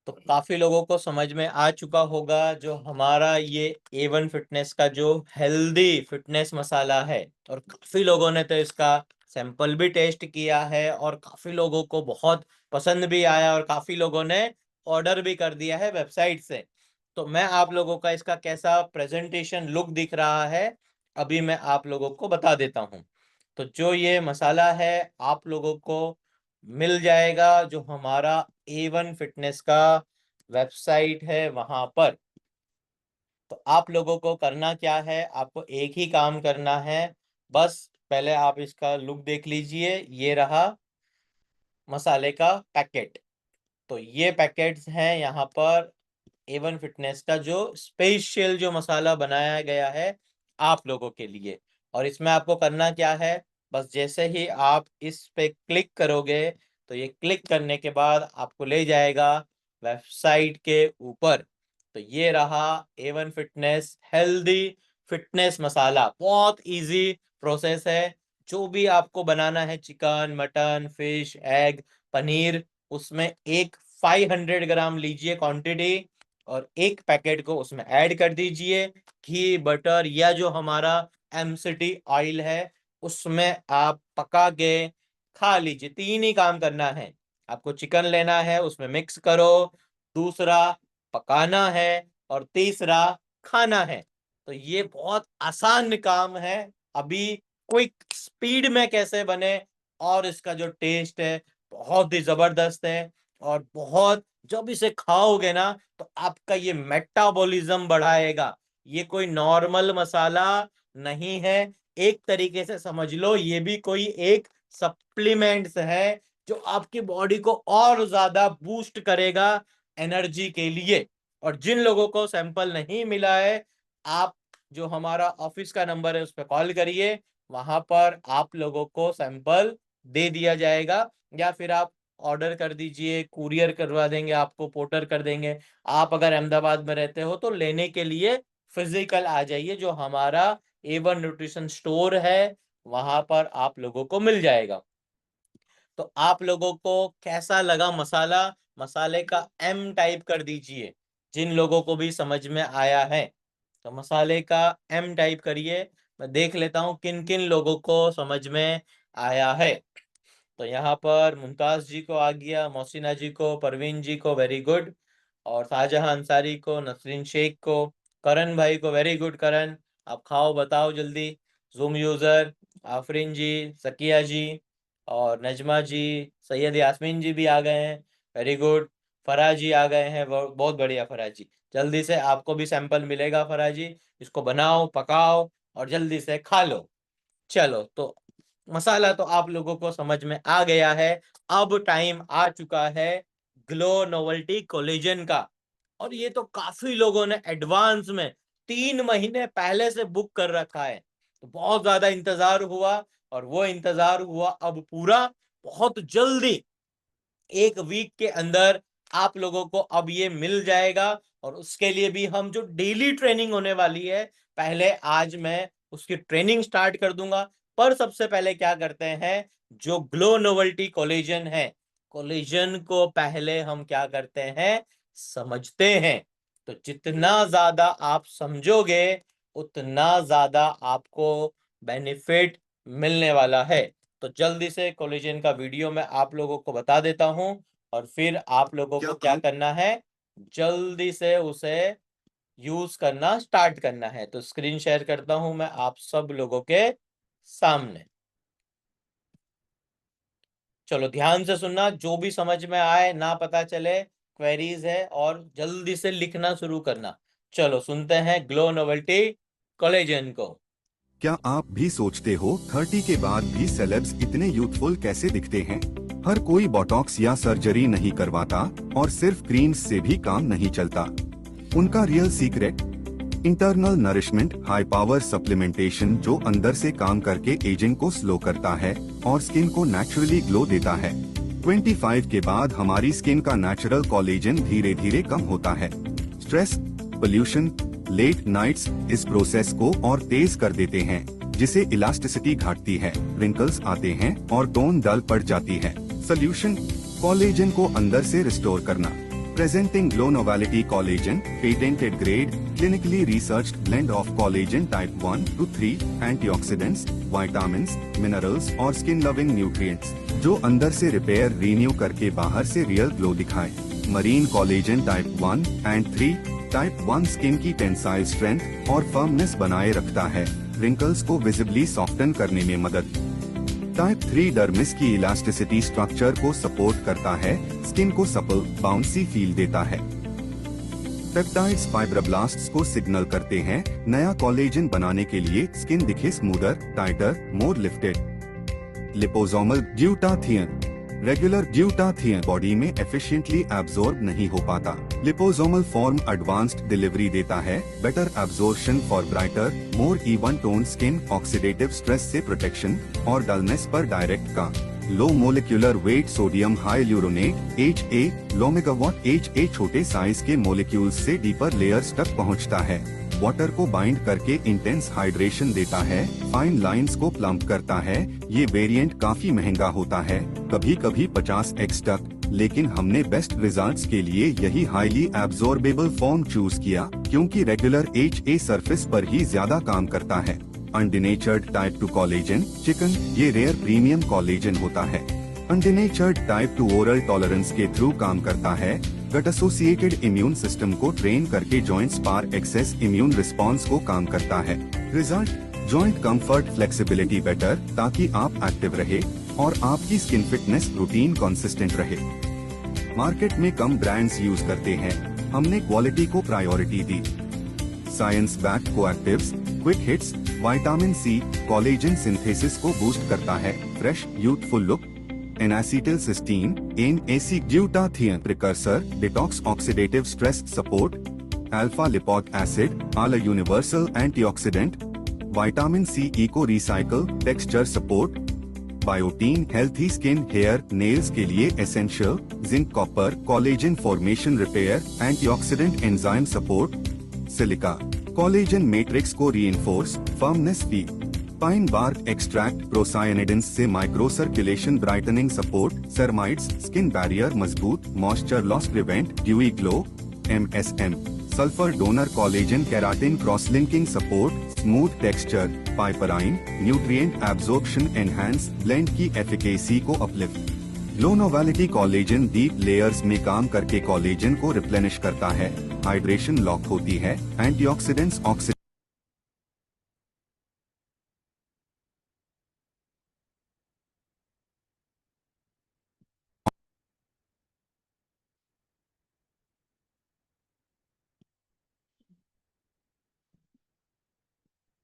तो काफी लोगों को समझ में आ चुका होगा जो हमारा ये A1 फिटनेस का जो हेल्दी फिटनेस मसाला है, और काफी लोगों ने तो इसका सैंपल भी टेस्ट किया है और काफी लोगों को बहुत पसंद भी आया और काफी लोगों ने ऑर्डर भी कर दिया है वेबसाइट से। तो मैं आप लोगों का इसका कैसा प्रेजेंटेशन लुक दिख रहा है अभी मैं आप लोगों को बता देता हूँ। तो जो ये मसाला है आप लोगों को मिल जाएगा जो हमारा A1 फिटनेस का वेबसाइट है वहां पर। तो आप लोगों को करना क्या है, आपको एक ही काम करना है, बस पहले आप इसका लुक देख लीजिए। ये रहा मसाले का पैकेट। तो ये पैकेट्स हैं यहाँ पर A1 फिटनेस का जो स्पेशल जो मसाला बनाया गया है आप लोगों के लिए। और इसमें आपको करना क्या है, बस जैसे ही आप इस पे क्लिक करोगे तो ये क्लिक करने के बाद आपको ले जाएगा वेबसाइट के ऊपर। तो ये रहा A1 फिटनेस हेल्दी फिटनेस मसाला। बहुत इजी प्रोसेस है। जो भी आपको बनाना है, chicken, mutton, fish, egg, paneer, उसमें एक 500 ग्राम लीजिए क्वांटिटी और एक पैकेट को उसमें ऐड कर दीजिए। घी, बटर या जो हमारा MCT ऑयल है उसमें आप पका के खा लीजिए। 3 ही काम करना है, आपको चिकन लेना है उसमें मिक्स करो, दूसरा पकाना है और तीसरा खाना है। तो ये बहुत आसान काम है। अभी क्विक स्पीड में कैसे बने और इसका जो टेस्ट है बहुत ही जबरदस्त है। और बहुत जब इसे खाओगे ना तो आपका ये मेटाबॉलिज्म बढ़ाएगा। ये कोई नॉर्मल मसाला नहीं है, एक तरीके से समझ लो ये भी कोई एक सप्लीमेंट्स है जो आपकी बॉडी को और ज्यादा बूस्ट करेगा एनर्जी के लिए। और जिन लोगों को सैंपल नहीं मिला है, आप जो हमारा ऑफिस का नंबर है उस पर कॉल करिए, वहां पर आप लोगों को सैंपल दे दिया जाएगा, या फिर आप ऑर्डर कर दीजिए, कुरियर करवा देंगे, आपको पोर्टर कर देंगे। आप अगर अहमदाबाद में रहते हो तो लेने के लिए फिजिकल आ जाइए, जो हमारा A1 न्यूट्रिशन स्टोर है वहां पर आप लोगों को मिल जाएगा। तो आप लोगों को कैसा लगा मसाला? मसाले का M टाइप कर दीजिए जिन लोगों को भी समझ में आया है। तो मसाले का M टाइप करिए, मैं देख लेता हूँ किन किन लोगों को समझ में आया है। तो यहाँ पर मुमताज जी को आ गया, मोहसिना जी को, परवीन जी को वेरी गुड, और शाहजहां अंसारी को, नसरीन शेख को, करण भाई को वेरी गुड। करण आप खाओ, बताओ जल्दी। जूम यूजर, आफरीन जी, सकिया जी और नजमा जी, सैयद यास्मीन जी भी आ गए हैं, वेरी गुड। फराज जी आ गए हैं, बहुत बढ़िया फराज जी। जल्दी से आपको भी सैंपल मिलेगा फराज जी, इसको बनाओ, पकाओ और जल्दी से खा लो। चलो, तो मसाला तो आप लोगों को समझ में आ गया है। अब टाइम आ चुका है ग्लो नोवेल्टी कोलेजन का। और ये तो काफी लोगों ने एडवांस में 3 महीने पहले से बुक कर रखा है, तो बहुत ज्यादा इंतजार हुआ, और वो इंतजार हुआ अब पूरा। बहुत जल्दी 1 वीक के अंदर आप लोगों को अब ये मिल जाएगा। और उसके लिए भी हम जो डेली ट्रेनिंग होने वाली है, पहले आज मैं उसकी ट्रेनिंग स्टार्ट कर दूंगा। पर सबसे पहले क्या करते हैं, जो ग्लो नोवेल्टी कोलेजन है, कोलेजन को पहले हम क्या करते हैं, समझते हैं। तो जितना ज्यादा आप समझोगे उतना ज्यादा आपको बेनिफिट मिलने वाला है। तो जल्दी से कोलेजन का वीडियो मैं आप लोगों को बता देता हूं, और फिर आप लोगों को क्या करना है, जल्दी से उसे यूज करना स्टार्ट करना है। तो स्क्रीन शेयर करता हूं मैं आप सब लोगों के सामने। चलो ध्यान से सुनना, जो भी समझ में आए ना पता चले, क्वेरीज है, और जल्दी से लिखना शुरू करना। चलो सुनते हैं ग्लो नोवेल्टी कोलेजन को। क्या आप भी सोचते हो 30 के बाद भी सेलेब्स इतने यूथफुल कैसे दिखते हैं? हर कोई बोटॉक्स या सर्जरी नहीं करवाता और सिर्फ क्रीम्स से भी काम नहीं चलता। उनका real secret, internal nourishment, high power supplementation जो अंदर से काम करके एजिंग को स्लो करता है और स्किन को नेचुरली ग्लो देता है। 25 के बाद हमारी स्किन का नेचुरल कोलेजन धीरे धीरे कम होता है। स्ट्रेस, पोल्यूशन, लेट नाइट्स इस प्रोसेस को और तेज कर देते हैं, जिसे इलास्टिसिटी घटती है, रिंकल्स आते हैं और टोन डल पड़ जाती है। सोल्यूशन, कोलेजन को अंदर से रिस्टोर करना। Presenting Glow Novelty Collagen, patented grade, clinically researched blend of collagen type 1 to 3, antioxidants, vitamins, minerals और skin loving nutrients, जो अंदर से रिपेयर रीन्यू करके बाहर से रियल ग्लो दिखाए। Marine collagen type 1 and 3, type 1 skin की टेंसाइल स्ट्रेंथ और फर्मनेस बनाए रखता है, रिंकल्स को विजिबली सॉफ्टन करने में मदद। टाइप 3 डर्मिस की इलास्टिसिटी स्ट्रक्चर को सपोर्ट करता है, स्किन को सपल बाउंसी फील देता है। पेप्टाइड्स फाइब्रोब्लास्ट्स को सिग्नल करते हैं नया कोलेजन बनाने के लिए स्किन दिखे smoother, tighter, more lifted. Liposomal glutathione, regular glutathione body में एफिशिएंटली एब्जॉर्ब नहीं हो पाता। लिपोसोमल फॉर्म एडवांस्ड डिलीवरी देता है, better absorption for brighter, more even tone skin, oxidative stress से प्रोटेक्शन और डलनेस पर डायरेक्ट काम। Low molecular weight sodium hyaluronate HA, low megawatt HA छोटे साइज के मोलिक्यूल्स से डीपर लेयर्स तक पहुंचता है, वाटर को बाइंड करके इंटेंस हाइड्रेशन देता है, फाइन लाइंस को प्लम्प करता है। ये वेरिएंट काफी महंगा होता है, कभी कभी 50x तक, लेकिन हमने बेस्ट रिजल्ट्स के लिए यही हाईली एब्जॉर्बेबल फॉर्म चूज किया, क्योंकि रेगुलर HA सरफेस पर ही ज्यादा काम करता है। अनडिनेचर्ड टाइप 2 कोलेजन चिकन, ये रेयर प्रीमियम कोलेजन होता है। अनडिनेचर्ड टाइप 2 ओरल टॉलरेंस के थ्रू काम करता है, गट एसोसिएटेड इम्यून सिस्टम को ट्रेन करके जॉइंट्स पर एक्सेस इम्यून रिस्पांस को काम करता है। Result, joint comfort, flexibility better, ताकि आप एक्टिव रहे और आपकी स्किन फिटनेस रूटीन कंसिस्टेंट रहे। मार्केट में कम ब्रांड्स यूज करते हैं, हमने क्वालिटी को प्रायोरिटी दी। Science backed coactives, quick hits, vitamin C collagen synthesis को बूस्ट करता है, fresh youthful look. N-acetylcysteine, N-acetylglutathione precursor, detox oxidative stress support, alpha-lipoic acid, a universal antioxidant, vitamin C eco-recycle, texture support, biotin healthy skin hair nails के लिए essential, zinc copper collagen formation repair antioxidant enzyme support, silica collagen matrix को reinforce firmness फी, pine bark extract procyanidins से micro circulation brightening support, ceramides skin barrier मजबूत moisture loss prevent dewy glow, MSM sulphur donor collagen keratin cross linking support smooth texture, piperine nutrient absorption enhance blend की efficacy को uplift, low नोवेलिटी collagen deep layers में काम करके collagen को replenish करता है, हाइड्रेशन लॉक होती है, एंटीऑक्सीडेंट्स ऑक्सीडेंट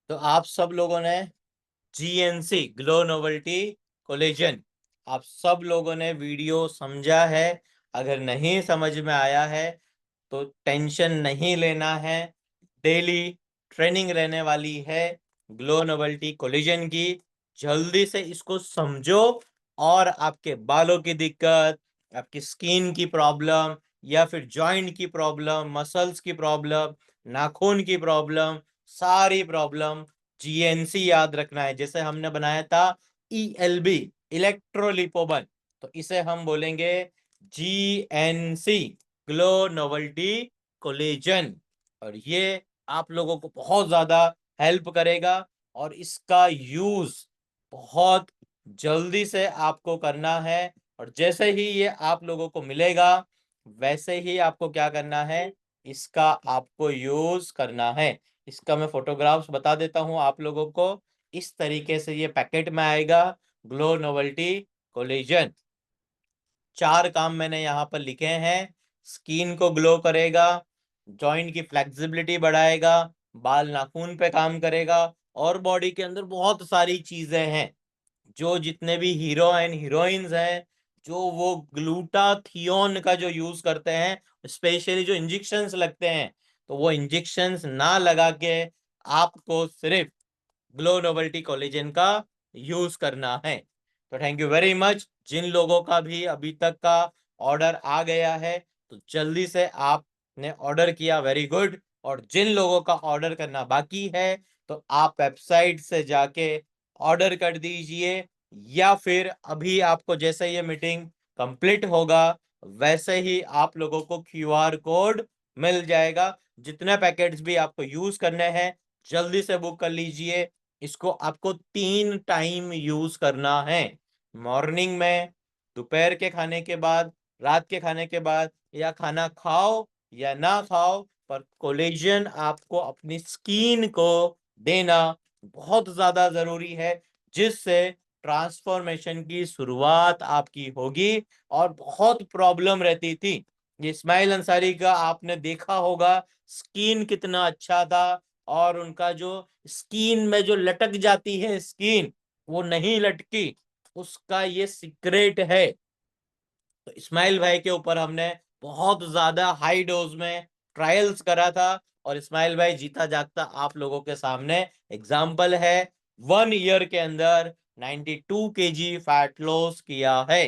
तो आप सब लोगों ने GNC ग्लो नोवेल्टी कोलेजन, आप सब लोगों ने वीडियो समझा है। अगर नहीं समझ में आया है तो टेंशन नहीं लेना है, डेली ट्रेनिंग रहने वाली है ग्लो नोवेल्टी कोलेजन की। जल्दी से इसको समझो और आपके बालों की दिक्कत, आपकी स्किन की प्रॉब्लम या फिर जॉइंट की प्रॉब्लम, मसल्स की प्रॉब्लम, नाखून की प्रॉब्लम, सारी प्रॉब्लम GNC याद रखना है। जैसे हमने बनाया था ELB इलेक्ट्रोलिपोबन, तो इसे हम बोलेंगे GNC ग्लो नोवेल्टी कोलेजन। और ये आप लोगों को बहुत ज्यादा हेल्प करेगा और इसका यूज बहुत जल्दी से आपको करना है। और जैसे ही ये आप लोगों को मिलेगा वैसे ही आपको क्या करना है, इसका आपको यूज करना है। इसका मैं फोटोग्राफ्स बता देता हूं आप लोगों को। इस तरीके से ये पैकेट में आएगा ग्लो नोवेल्टी कोलेजन। 4 काम मैंने यहाँ पर लिखे हैं। स्किन को ग्लो करेगा, जॉइंट की फ्लेक्सिबिलिटी बढ़ाएगा, बाल नाखून पे काम करेगा, और बॉडी के अंदर बहुत सारी चीजें हैं। जो जितने भी हीरो एंड हीरोइंस हैं, जो वो ग्लूटाथियोन का जो यूज करते हैं, स्पेशली जो इंजेक्शंस लगते हैं, तो वो इंजेक्शंस ना लगा के आपको सिर्फ ग्लो नोवेल्टी कोलेजन का यूज करना है। तो थैंक यू वेरी मच। जिन लोगों का भी अभी तक का ऑर्डर आ गया है तो जल्दी से आपने ऑर्डर किया, वेरी गुड। और जिन लोगों का ऑर्डर करना बाकी है तो आप वेबसाइट से जाके ऑर्डर कर दीजिए, या फिर अभी आपको जैसे ये मीटिंग कंप्लीट होगा वैसे ही आप लोगों को QR कोड मिल जाएगा। जितने पैकेट्स भी आपको यूज करने हैं जल्दी से बुक कर लीजिए। इसको आपको 3 टाइम यूज करना है, मॉर्निंग में, दोपहर के खाने के बाद, रात के खाने के बाद, या खाना खाओ या ना खाओ, पर कोलेजन आपको अपनी स्किन को देना बहुत ज्यादा जरूरी है, जिससे ट्रांसफॉर्मेशन की शुरुआत आपकी होगी। और बहुत प्रॉब्लम रहती थी, ये इस्माइल अंसारी का आपने देखा होगा, स्किन कितना अच्छा था, और उनका जो स्किन में जो लटक जाती है स्किन, वो नहीं लटकी, उसका ये सीक्रेट है। तो इस्माइल भाई के ऊपर हमने बहुत ज्यादा हाई डोज में ट्रायल्स करा था, और इस्माइल भाई जीता जागता आप लोगों के सामने एग्जाम्पल है। 1 ईयर के अंदर 92 kg फैट लॉस किया है।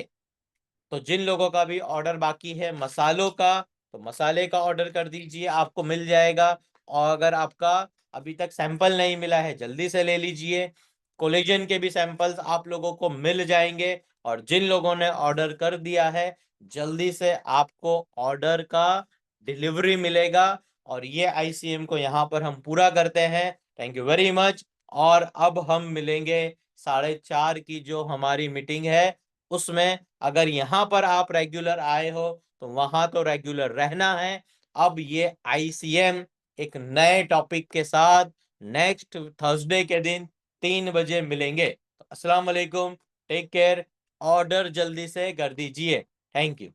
तो जिन लोगों का भी ऑर्डर बाकी है मसालों का, तो मसाले का ऑर्डर कर दीजिए, आपको मिल जाएगा। और अगर आपका अभी तक सैंपल नहीं मिला है जल्दी से ले लीजिए, कोलेजन के भी सैंपल्स आप लोगों को मिल जाएंगे। और जिन लोगों ने ऑर्डर कर दिया है जल्दी से आपको ऑर्डर का डिलीवरी मिलेगा। और ये ICM को यहाँ पर हम पूरा करते हैं। Thank you very much. और अब हम मिलेंगे 4:30 की जो हमारी मीटिंग है उसमें। अगर यहाँ पर आप रेगुलर आए हो तो वहां तो रेगुलर रहना है। अब ये ICM एक नए टॉपिक के साथ नेक्स्ट थर्सडे के दिन 3 बजे मिलेंगे। तो अस्सलाम वालेकुम, टेक केयर, ऑर्डर जल्दी से कर दीजिए। Thank you.